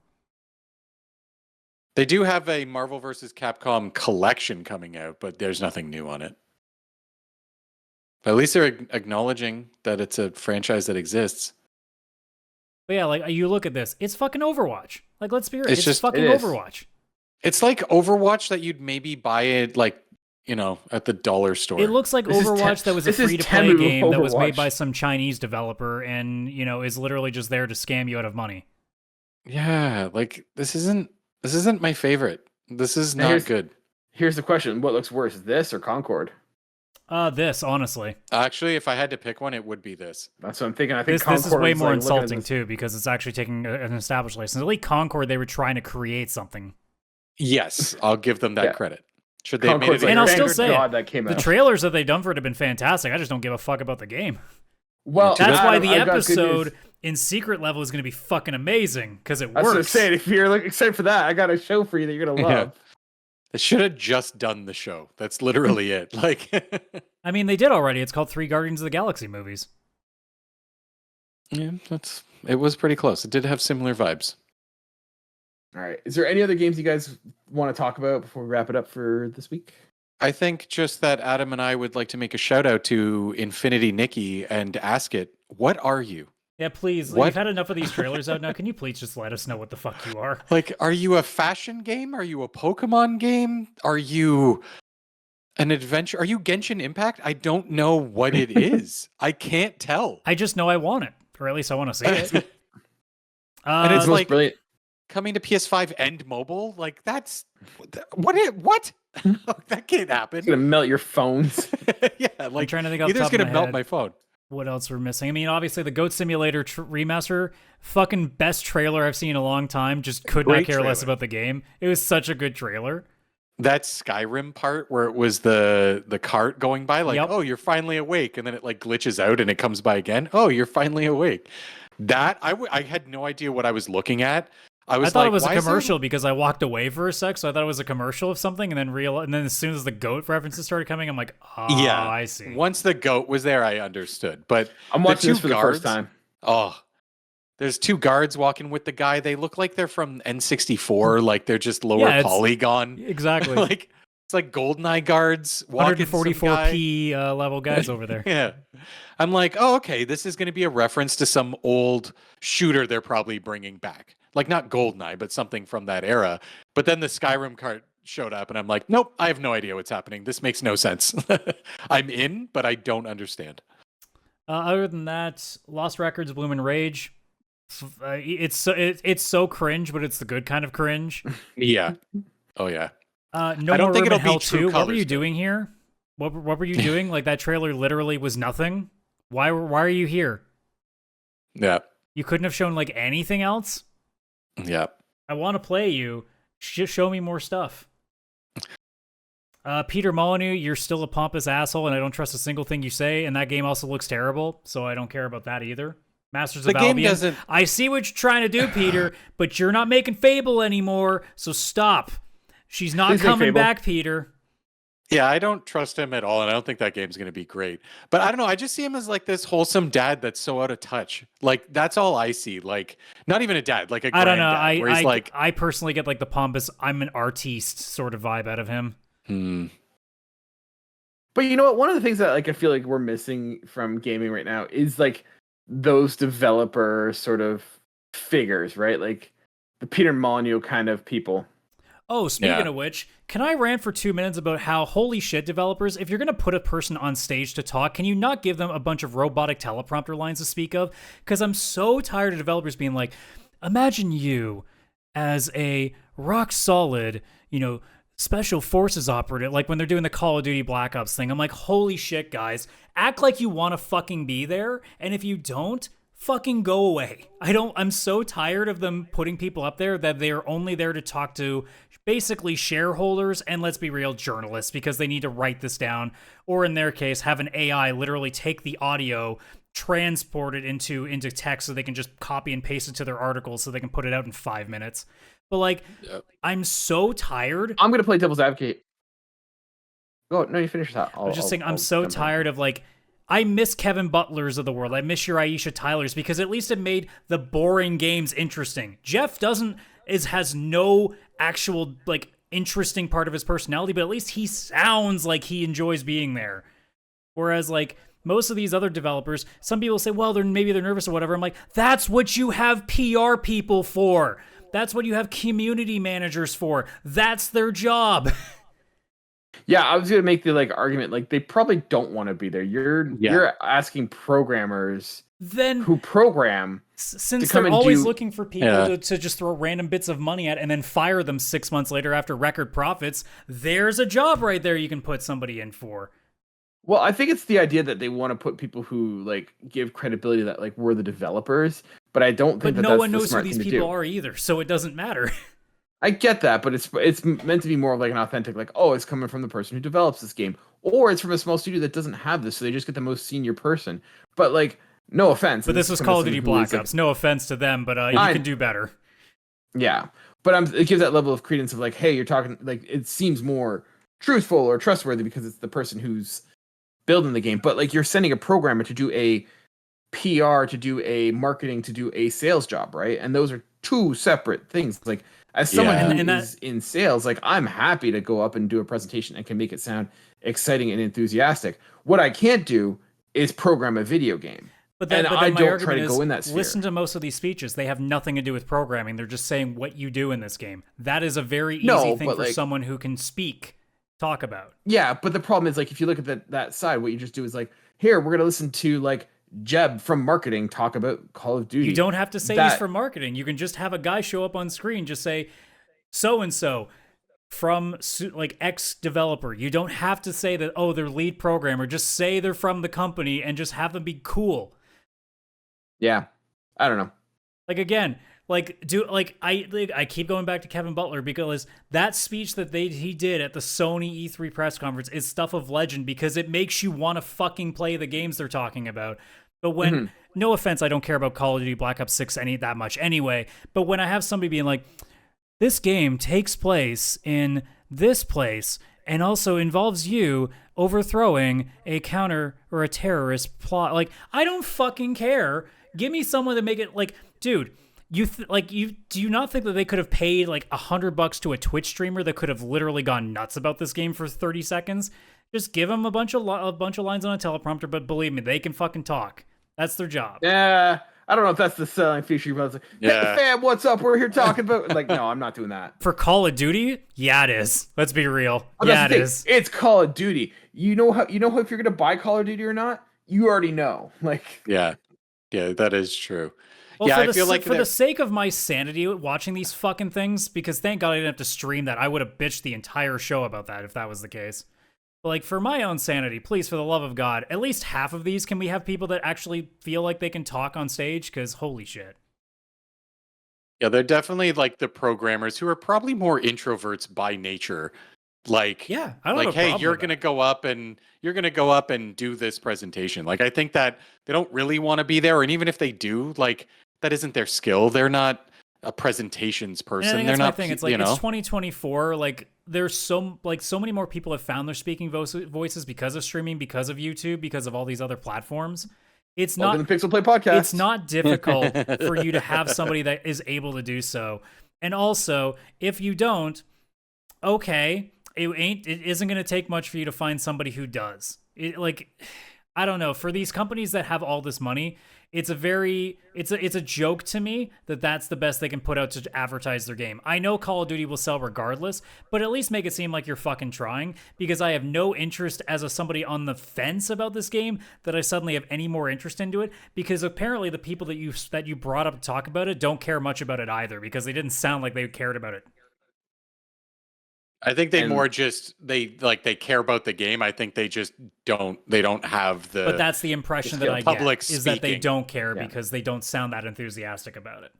[SPEAKER 3] They do have a Marvel vs. Capcom collection coming out, but there's nothing new on it. But at least they're acknowledging that it's a franchise that exists.
[SPEAKER 2] But yeah, like you look at this, it's fucking Overwatch. Like let's be real, it's
[SPEAKER 3] just-
[SPEAKER 2] fucking
[SPEAKER 1] it is.
[SPEAKER 2] Overwatch.
[SPEAKER 3] It's like Overwatch that you'd maybe buy it like, at the dollar store.
[SPEAKER 2] It looks like
[SPEAKER 1] This is
[SPEAKER 2] Overwatch that was a
[SPEAKER 1] this is
[SPEAKER 2] free-to-play
[SPEAKER 1] Temu
[SPEAKER 2] game that was made
[SPEAKER 1] Overwatch.
[SPEAKER 2] by some Chinese developer and, is literally just there to scam you out of money.
[SPEAKER 3] Yeah, like this isn't my favorite. This is
[SPEAKER 1] Now
[SPEAKER 3] not
[SPEAKER 1] here's-
[SPEAKER 3] good.
[SPEAKER 1] Here's the question: what looks worse, this or Concord?
[SPEAKER 2] This, honestly.
[SPEAKER 3] Actually, if I had to pick one, it would be this.
[SPEAKER 1] That's what I'm thinking. I think
[SPEAKER 2] This is
[SPEAKER 1] Concord
[SPEAKER 2] way
[SPEAKER 1] is,
[SPEAKER 2] more
[SPEAKER 1] like, looking at
[SPEAKER 2] insulting,
[SPEAKER 1] this-
[SPEAKER 2] too, because it's actually taking an established license. At least Concord, they were trying to create something.
[SPEAKER 3] Yes, I'll give them that
[SPEAKER 1] Yeah.
[SPEAKER 3] credit. Should they have made
[SPEAKER 1] Concord's
[SPEAKER 3] it?
[SPEAKER 1] like,
[SPEAKER 2] And I'll
[SPEAKER 1] thank
[SPEAKER 2] still say it.
[SPEAKER 1] God that came
[SPEAKER 2] The
[SPEAKER 1] out.
[SPEAKER 2] trailers that they've done for it have been fantastic. I just don't give a fuck about the game.
[SPEAKER 1] Well,
[SPEAKER 2] That's why
[SPEAKER 1] Adam,
[SPEAKER 2] the
[SPEAKER 1] I've got good
[SPEAKER 2] episode
[SPEAKER 1] news.
[SPEAKER 2] in Secret Level is going to be fucking amazing, because it
[SPEAKER 1] That's what I'm
[SPEAKER 2] works.
[SPEAKER 1] saying. If you're excited for that, I got a show for you that you're gonna love.
[SPEAKER 3] They should have just done the show. That's literally it. Like,
[SPEAKER 2] I mean, they did already. It's called 3 Guardians of the Galaxy movies.
[SPEAKER 3] yeah, it was pretty close. It did have similar vibes.
[SPEAKER 1] All right. Is there any other games you guys want to talk about before we wrap it up for this week?
[SPEAKER 3] I think just that Adam and I would like to make a shout out to Infinity Nikki and ask it, what are you?
[SPEAKER 2] Yeah, please.
[SPEAKER 3] What?
[SPEAKER 2] You've had enough of these trailers out now. Can you please just let us know what the fuck you are?
[SPEAKER 3] Like, are you a fashion game? Are you a Pokemon game? Are you an adventure? Are you Genshin Impact? I don't know what it is. I can't tell.
[SPEAKER 2] I just know I want it, or at least I want to see it.
[SPEAKER 3] And it's
[SPEAKER 1] the most
[SPEAKER 3] like-
[SPEAKER 1] brilliant.
[SPEAKER 3] Coming to PS5 and mobile? Like, that's... What? That can't happen.
[SPEAKER 1] It's gonna melt your phones.
[SPEAKER 3] Yeah,
[SPEAKER 2] I'm
[SPEAKER 3] like,
[SPEAKER 2] trying to think off the
[SPEAKER 3] either it's
[SPEAKER 2] top of
[SPEAKER 3] going to
[SPEAKER 2] my
[SPEAKER 3] melt
[SPEAKER 2] head.
[SPEAKER 3] my phone.
[SPEAKER 2] What else we're missing? I mean, obviously the Goat Simulator remaster, fucking best trailer I've seen in a long time. Just could not
[SPEAKER 3] Great
[SPEAKER 2] care less
[SPEAKER 3] trailer.
[SPEAKER 2] about the game. It was such a good trailer.
[SPEAKER 3] That Skyrim part where it was the cart going by, like,
[SPEAKER 2] Yep.
[SPEAKER 3] oh, you're finally awake, and then it like glitches out and it comes by again. Oh, you're finally awake. That I had no idea what I was looking at. I was
[SPEAKER 2] I thought
[SPEAKER 3] like,
[SPEAKER 2] it was a
[SPEAKER 3] why is there-
[SPEAKER 2] commercial because I walked away for a sec, so I thought it was a commercial of something, and then as soon as the goat references started coming, I'm like, oh,
[SPEAKER 3] Yeah,
[SPEAKER 2] I see.
[SPEAKER 3] Once the goat was there, I understood. But
[SPEAKER 1] I'm
[SPEAKER 3] the
[SPEAKER 1] watching this
[SPEAKER 3] two
[SPEAKER 1] for the
[SPEAKER 3] guards-
[SPEAKER 1] first time.
[SPEAKER 3] oh, there's 2 guards walking with the guy. They look like they're from N64, like they're just lower
[SPEAKER 2] Yeah, it's-
[SPEAKER 3] polygon.
[SPEAKER 2] Exactly.
[SPEAKER 3] Like it's like GoldenEye guards walking some guy.
[SPEAKER 2] 144p level guys over there.
[SPEAKER 3] Yeah. I'm like, oh, okay, this is going to be a reference to some old shooter they're probably bringing back. Like, not GoldenEye, but something from that era. But then the Skyrim cart showed up, and I'm like, nope, I have no idea what's happening. This makes no sense. I'm in, but I don't understand.
[SPEAKER 2] Other than that, Lost Records, Bloom and Rage. It's so cringe, but it's the good kind of cringe.
[SPEAKER 3] Yeah. Oh, yeah.
[SPEAKER 2] No
[SPEAKER 3] I don't
[SPEAKER 2] More
[SPEAKER 3] think
[SPEAKER 2] Room in
[SPEAKER 3] it'll be
[SPEAKER 2] Hell
[SPEAKER 3] True
[SPEAKER 2] 2. What were
[SPEAKER 3] Colors,
[SPEAKER 2] you
[SPEAKER 3] though.
[SPEAKER 2] doing here? What were you doing? Like, that trailer literally was nothing. Why are you here?
[SPEAKER 3] Yeah.
[SPEAKER 2] You couldn't have shown like anything else?
[SPEAKER 3] Yeah.
[SPEAKER 2] I want to play you. Show me more stuff. Peter Molyneux, you're still a pompous asshole, and I don't trust a single thing you say. And that game also looks terrible, so I don't care about that either. Masters of
[SPEAKER 3] game
[SPEAKER 2] Albion.
[SPEAKER 3] doesn't.
[SPEAKER 2] I see what you're trying to do, Peter, but you're not making Fable anymore, so stop. She's not
[SPEAKER 1] Please make
[SPEAKER 2] coming
[SPEAKER 1] Fable.
[SPEAKER 2] back, Peter.
[SPEAKER 3] Yeah, I don't trust him at all, and I don't think that game's going to be great. But I don't know. I just see him as like this wholesome dad that's so out of touch. Like that's all I see. Like not even a dad, like a
[SPEAKER 2] I don't know.
[SPEAKER 3] granddad, where he's like,
[SPEAKER 2] I personally get like the pompous, I'm an artiste sort of vibe out of him.
[SPEAKER 1] But you know what? One of the things that like I feel like we're missing from gaming right now is like those developer sort of figures, right? Like the Peter Molyneux kind of people.
[SPEAKER 2] Oh, speaking of which, can I rant for 2 minutes about how, holy shit, developers, if you're going to put a person on stage to talk, can you not give them a bunch of robotic teleprompter lines to speak of? Because I'm so tired of developers being like, imagine you as a rock solid, special forces operative, like when they're doing the Call of Duty Black Ops thing. I'm like, holy shit, guys, act like you want to fucking be there, and if you don't, fucking go away. I'm so tired of them putting people up there that they're only there to talk to basically shareholders and, let's be real, journalists, because they need to write this down, or in their case, have an AI literally take the audio, transport it into text so they can just copy and paste it to their articles so they can put it out in 5 minutes. But like, I'm so tired.
[SPEAKER 1] I'm gonna play devil's advocate. Go, no, you finish that.
[SPEAKER 2] I was just saying, I'm so tired of like, I miss Kevin Butlers of the world. I miss your Aisha Tylers, because at least it made the boring games interesting. Jeff has no actual like interesting part of his personality, but at least he sounds like he enjoys being there. Whereas like most of these other developers, some people say, well, maybe they're nervous or whatever. I'm like, that's what you have PR people for. That's what you have community managers for. That's their job.
[SPEAKER 1] Yeah, I was gonna make the like argument like they probably don't want to be there. You're asking programmers
[SPEAKER 2] then
[SPEAKER 1] who program
[SPEAKER 2] since they're always looking for people to just throw random bits of money at and then fire them 6 months later after record profits. There's a job right there you can put somebody in for.
[SPEAKER 1] Well, I think it's the idea that they want to put people who like give credibility that like we're the developers, but I don't think
[SPEAKER 2] but
[SPEAKER 1] that
[SPEAKER 2] no
[SPEAKER 1] that's
[SPEAKER 2] one
[SPEAKER 1] the
[SPEAKER 2] knows who
[SPEAKER 1] smart
[SPEAKER 2] these
[SPEAKER 1] thing to
[SPEAKER 2] people
[SPEAKER 1] do.
[SPEAKER 2] are either, so it doesn't matter.
[SPEAKER 1] I get that, but it's meant to be more of like an authentic, like, oh, it's coming from the person who develops this game, or it's from a small studio that doesn't have this, so they just get the most senior person. But like, no offense.
[SPEAKER 2] But this was Call of Duty Black Ops. No offense to them, but you can do better.
[SPEAKER 1] Yeah, but it gives that level of credence of like, hey, you're talking like it seems more truthful or trustworthy because it's the person who's building the game. But like, you're sending a programmer to do a PR, to do a marketing, to do a sales job, right? And those are two separate things. Like, as someone who is in sales, like I'm happy to go up and do a presentation and can make it sound exciting and enthusiastic. What I can't do is program a video game.
[SPEAKER 2] But then
[SPEAKER 1] I
[SPEAKER 2] my
[SPEAKER 1] don't try to
[SPEAKER 2] argument
[SPEAKER 1] go in
[SPEAKER 2] is,
[SPEAKER 1] that sphere.
[SPEAKER 2] listen to most of these speeches. They have nothing to do with programming. They're just saying what you do in this game. That is a very easy thing for someone who can talk about.
[SPEAKER 1] Yeah, but the problem is like if you look at that side, what you just do is like, here, we're gonna listen to like Jeb from marketing talk about Call of Duty.
[SPEAKER 2] You don't have to say he's from marketing. You can just have a guy show up on screen, just say so-and-so from like X developer. You don't have to say that, oh, they're lead programmer. Just say they're from the company and just have them be cool.
[SPEAKER 1] Yeah, I don't know.
[SPEAKER 2] Like, again, I keep going back to Kevin Butler because that speech that he did at the Sony E3 press conference is stuff of legend because it makes you want to fucking play the games they're talking about. But when, no offense, I don't care about Call of Duty Black Ops 6 that much anyway, but when I have somebody being like, this game takes place in this place and also involves you overthrowing a counter or a terrorist plot, like, I don't fucking care. Give me someone to make it like, dude, do you not think that they could have paid like $100 to a Twitch streamer that could have literally gone nuts about this game for 30 seconds? Just give them a bunch of lines on a teleprompter, but believe me, they can fucking talk. That's their job.
[SPEAKER 1] Yeah, I don't know if that's the selling feature. But like, hey fam, what's up? We're here talking about like, no, I'm not doing that.
[SPEAKER 2] For Call of Duty, yeah, it is. Let's be real. Yeah, it is.
[SPEAKER 1] It's Call of Duty. You know if you're gonna buy Call of Duty or not. You already know. Like,
[SPEAKER 3] yeah, that is true.
[SPEAKER 2] Well,
[SPEAKER 3] yeah,
[SPEAKER 2] I
[SPEAKER 3] feel
[SPEAKER 2] feel
[SPEAKER 3] like
[SPEAKER 2] for the sake of my sanity watching these fucking things, because thank God I didn't have to stream that. I would have bitched the entire show about that if that was the case. But like for my own sanity, please, for the love of God, at least half of these, can we have people that actually feel like they can talk on stage? Because holy shit.
[SPEAKER 3] Yeah, they're definitely like the programmers who are probably more introverts by nature. Like,
[SPEAKER 2] Yeah, I don't have a
[SPEAKER 3] hey,
[SPEAKER 2] problem
[SPEAKER 3] you're
[SPEAKER 2] with
[SPEAKER 3] gonna
[SPEAKER 2] that.
[SPEAKER 3] go up and do this presentation. Like, I think that they don't really want to be there, and even if they do, like, that isn't their skill. They're not a presentations
[SPEAKER 2] And I
[SPEAKER 3] person.
[SPEAKER 2] think
[SPEAKER 3] They're
[SPEAKER 2] that's my
[SPEAKER 3] not,
[SPEAKER 2] thing. It's like it's 2024. Like there's so many more people have found their speaking voices because of streaming, because of YouTube, because of all these other platforms. It's
[SPEAKER 1] Welcome
[SPEAKER 2] not
[SPEAKER 1] to the PixelPlay Podcast.
[SPEAKER 2] It's not difficult for you to have somebody that is able to do so. And also, if you don't, okay, it isn't going to take much for you to find somebody who does. I don't know, for these companies that have all this money, it's a joke to me that that's the best they can put out to advertise their game. I know Call of Duty will sell regardless, but at least make it seem like you're fucking trying, because I have no interest as somebody on the fence about this game that I suddenly have any more interest into it, because apparently the people that you brought up to talk about it don't care much about it either, because they didn't sound like they cared about it.
[SPEAKER 3] I think they care about the game. I think they just don't have the.
[SPEAKER 2] But that's the impression that I
[SPEAKER 3] public
[SPEAKER 2] get, is that they
[SPEAKER 3] speaking.
[SPEAKER 2] don't care because they don't sound that enthusiastic about it.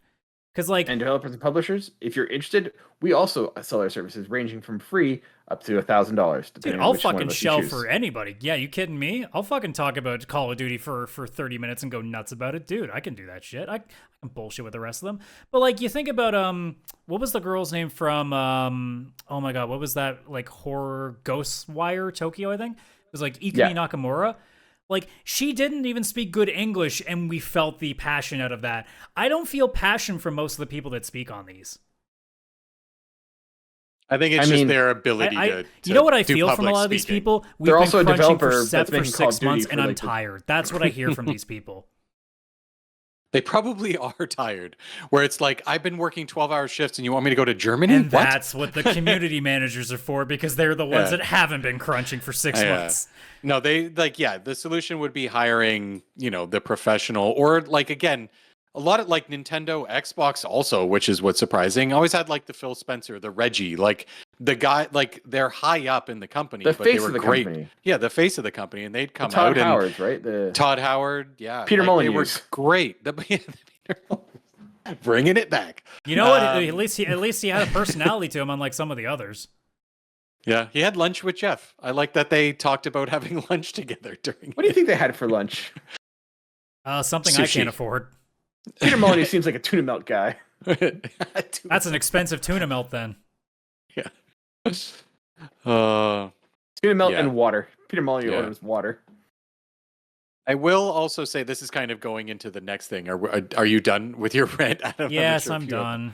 [SPEAKER 2] Because like,
[SPEAKER 1] and developers and publishers, if you're interested, we also sell our services ranging from free up to $1,000.
[SPEAKER 2] dude, I'll fucking shell for anybody. Yeah, you kidding me? I'll fucking talk about Call of Duty for 30 minutes and go nuts about it. Dude, I can do that shit. I can bullshit with the rest of them. But like, you think about, what was the girl's name from, oh my God, what was that, like, horror Ghostwire Tokyo, I think? It was like Ikumi Nakamura. Like, she didn't even speak good English, and we felt the passion out of that. I don't feel passion from most of the people that speak on these.
[SPEAKER 3] I think it's just their ability to
[SPEAKER 2] you know what I
[SPEAKER 3] do
[SPEAKER 2] feel from a lot of these people? We've been
[SPEAKER 1] also a
[SPEAKER 2] crunching
[SPEAKER 1] developer
[SPEAKER 2] for
[SPEAKER 1] that's making Call of
[SPEAKER 2] 6
[SPEAKER 1] Duty
[SPEAKER 2] months,
[SPEAKER 1] for,
[SPEAKER 2] and I'm
[SPEAKER 1] like,
[SPEAKER 2] tired. That's what I hear from these people.
[SPEAKER 3] They probably are tired. Where it's like, I've been working 12-hour shifts, and you want me to go to Germany?
[SPEAKER 2] And that's what the community managers are for, because they're the ones that haven't been crunching for 6 months.
[SPEAKER 3] No, the solution would be hiring, the professional, or like, again, a lot of like Nintendo, Xbox also, which is what's surprising, always had like the Phil Spencer, the Reggie, like the guy, like they're high up in the company,
[SPEAKER 1] but they were great.
[SPEAKER 3] Company. Yeah, the face of the company, and they'd come
[SPEAKER 1] Todd
[SPEAKER 3] out
[SPEAKER 1] Howard, right?
[SPEAKER 3] Todd Howard, yeah.
[SPEAKER 1] Peter Molyneux.
[SPEAKER 3] They were great. Bringing it back.
[SPEAKER 2] You know what? At least he had a personality to him, unlike some of the others.
[SPEAKER 3] Yeah, he had lunch with Jeff. I like that they talked about having lunch together during.
[SPEAKER 1] What do you think they had for lunch?
[SPEAKER 2] Something
[SPEAKER 3] Sushi.
[SPEAKER 2] I can't afford.
[SPEAKER 1] Peter Molyneux seems like a tuna melt guy.
[SPEAKER 2] That's an expensive tuna melt, then.
[SPEAKER 3] Yeah.
[SPEAKER 1] Tuna melt and water. Peter Molyneux orders water.
[SPEAKER 3] I will also say, this is kind of going into the next thing. Are you done with your rant, Adam?
[SPEAKER 2] Yes, I'm done.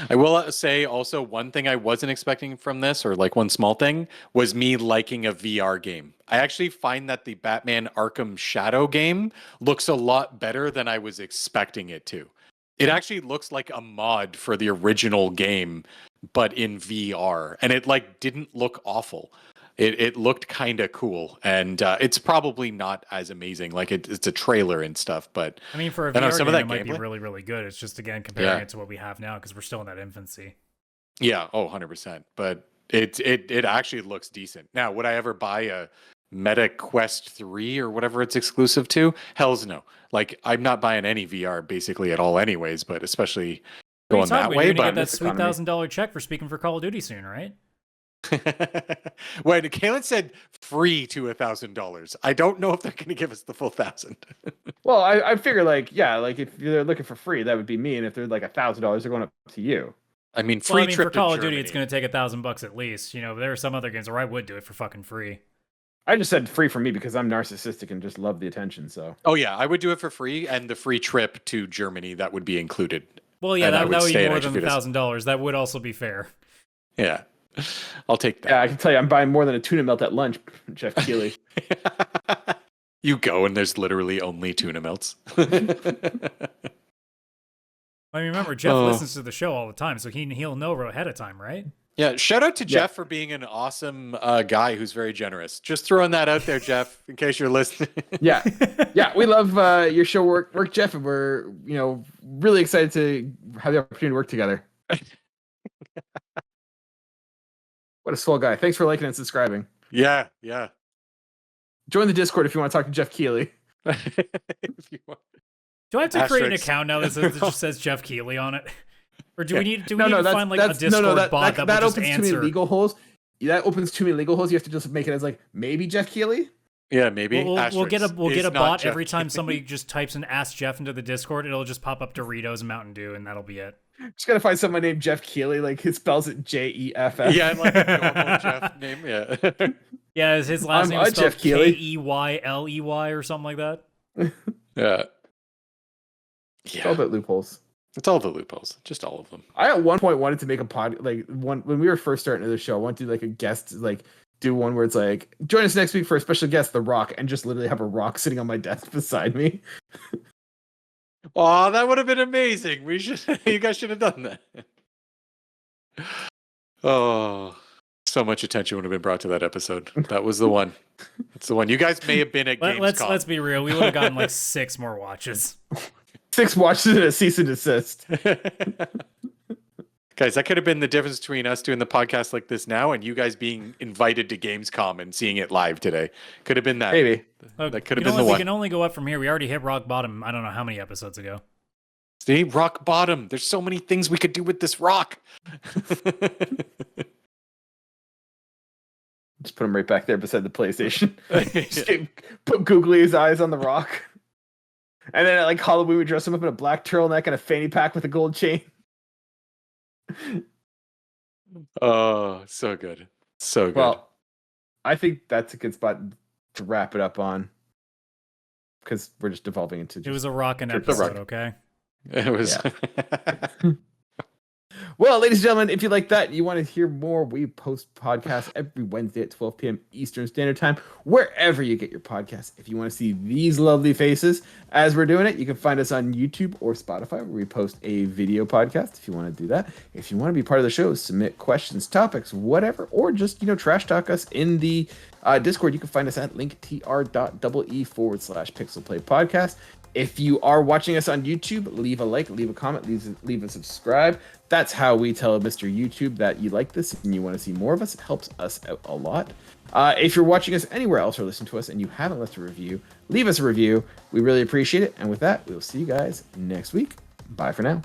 [SPEAKER 3] I will say also, one thing I wasn't expecting from this, or like one small thing, was me liking a VR game. I actually find that the Batman Arkham Shadow game looks a lot better than I was expecting it to. It actually looks like a mod for the original game, but in VR, and it like didn't look awful. It looked kind of cool, and it's probably not as amazing. Like it's a trailer and stuff, but
[SPEAKER 2] I mean, for a VR game, it might be really, really good. It's just, again, comparing it to what we have now, because we're still in that infancy.
[SPEAKER 3] Yeah, 100%. But it actually looks decent. Now, would I ever buy a Meta Quest 3 or whatever it's exclusive to? Hells no. Like, I'm not buying any VR basically at all anyways, but especially going that way.
[SPEAKER 2] You're
[SPEAKER 3] But
[SPEAKER 2] gonna get that sweet $1,000 check for speaking for Call of Duty soon, right?
[SPEAKER 3] When Kaylan said free to $1,000, I don't know if they're going to give us the full 1,000.
[SPEAKER 1] Well, I figure like if they're looking for free, that would be me, and if they're like $1,000, they're going up to you.
[SPEAKER 3] I mean, trip
[SPEAKER 2] for Call of
[SPEAKER 3] Germany.
[SPEAKER 2] Duty, it's going to take $1,000 at least. There are some other games where I would do it for fucking free.
[SPEAKER 1] I just said free for me because I'm narcissistic and just love the attention. So.
[SPEAKER 3] Oh yeah, I would do it for free, and the free trip to Germany that would be included.
[SPEAKER 2] Well, yeah, that would be more than $1,000. That would also be fair.
[SPEAKER 3] Yeah. I'll take that.
[SPEAKER 1] Yeah, I can tell you, I'm buying more than a tuna melt at lunch, Jeff Keighley.
[SPEAKER 3] You go and there's literally only tuna melts.
[SPEAKER 2] I mean, remember, Jeff listens to the show all the time, so he'll know ahead of time, right?
[SPEAKER 3] Yeah, shout out to Jeff for being an awesome guy who's very generous. Just throwing that out there, Jeff, in case you're listening.
[SPEAKER 1] Yeah, we love your show work, Jeff, and we're really excited to have the opportunity to work together. What a swell guy. Thanks for liking and subscribing.
[SPEAKER 3] Yeah.
[SPEAKER 1] Join the Discord if you want to talk to Jeff Keighley.
[SPEAKER 3] If you want.
[SPEAKER 2] Do I have to create an
[SPEAKER 3] Asterisks.
[SPEAKER 2] account now that just says Jeff Keighley on it? Or do we need to
[SPEAKER 1] that's-
[SPEAKER 2] find like a
[SPEAKER 1] that's-
[SPEAKER 2] Discord bot that will just
[SPEAKER 1] opens too many
[SPEAKER 2] answer?
[SPEAKER 1] legal holes. That opens too many legal holes. You have to just make it as like maybe Jeff Keighley.
[SPEAKER 3] Yeah, maybe.
[SPEAKER 2] We'll get a
[SPEAKER 3] Is not
[SPEAKER 2] bot
[SPEAKER 3] Jeff
[SPEAKER 2] every time
[SPEAKER 3] Keighley.
[SPEAKER 2] somebody just types in Ask Jeff into the Discord. It'll just pop up Doritos and Mountain Dew, and that'll be it.
[SPEAKER 1] Just gotta find someone named Jeff Keighley. Like it spells it Jeff.
[SPEAKER 3] Yeah, like a normal Jeff name. Yeah.
[SPEAKER 2] Yeah, his last
[SPEAKER 1] I'm
[SPEAKER 2] name is spelled
[SPEAKER 1] Jeff Keighley.
[SPEAKER 2] Keyley or something like that.
[SPEAKER 3] Yeah.
[SPEAKER 1] It's all about loopholes.
[SPEAKER 3] It's all the loopholes, just all of them.
[SPEAKER 1] I at one point wanted to make a pod when we were first starting the show. I wanted to do like a guest do one where it's like join us next week for a special guest, The Rock, and just literally have a rock sitting on my desk beside me.
[SPEAKER 3] Oh, that would have been amazing. You guys should have done that. Oh, so much attention would have been brought to that episode. That was the one. That's the one. You guys may have been at Gamescom.
[SPEAKER 2] Let's be real. We would have gotten like 6 more watches.
[SPEAKER 1] 6 watches and a cease and desist.
[SPEAKER 3] Guys, that could have been the difference between us doing the podcast like this now and you guys being invited to Gamescom and seeing it live today. Could have been that.
[SPEAKER 1] Maybe.
[SPEAKER 3] That could have been the
[SPEAKER 2] We
[SPEAKER 3] one.
[SPEAKER 2] can only go up from here. We already hit rock bottom. I don't know how many episodes ago.
[SPEAKER 3] See, rock bottom. There's so many things we could do with this rock.
[SPEAKER 1] Just put him right back there beside the PlayStation. Put googly eyes on the rock. And then at like Halloween, we dress him up in a black turtleneck and a fanny pack with a gold chain.
[SPEAKER 3] Oh, so good. So good.
[SPEAKER 1] Well, I think that's a good spot to wrap it up on. Because we're just devolving into
[SPEAKER 2] It was a rockin'
[SPEAKER 1] It's a
[SPEAKER 2] episode,
[SPEAKER 1] rock.
[SPEAKER 2] okay?
[SPEAKER 3] It was.
[SPEAKER 1] Well, ladies and gentlemen, if you like that, you want to hear more, we post podcasts every Wednesday at 12 p.m. Eastern Standard Time, wherever you get your podcasts. If you want to see these lovely faces as we're doing it, you can find us on YouTube or Spotify, where we post a video podcast if you want to do that. If you want to be part of the show, submit questions, topics, whatever, or just, trash talk us in the Discord, you can find us at linktr.ee/PixelPlay Podcast. If you are watching us on YouTube, leave a like, leave a comment, leave a subscribe. That's how we tell Mr. YouTube that you like this and you want to see more of us. It helps us out a lot. If you're watching us anywhere else or listening to us and you haven't left a review, leave us a review. We really appreciate it. And with that, we'll see you guys next week. Bye for now.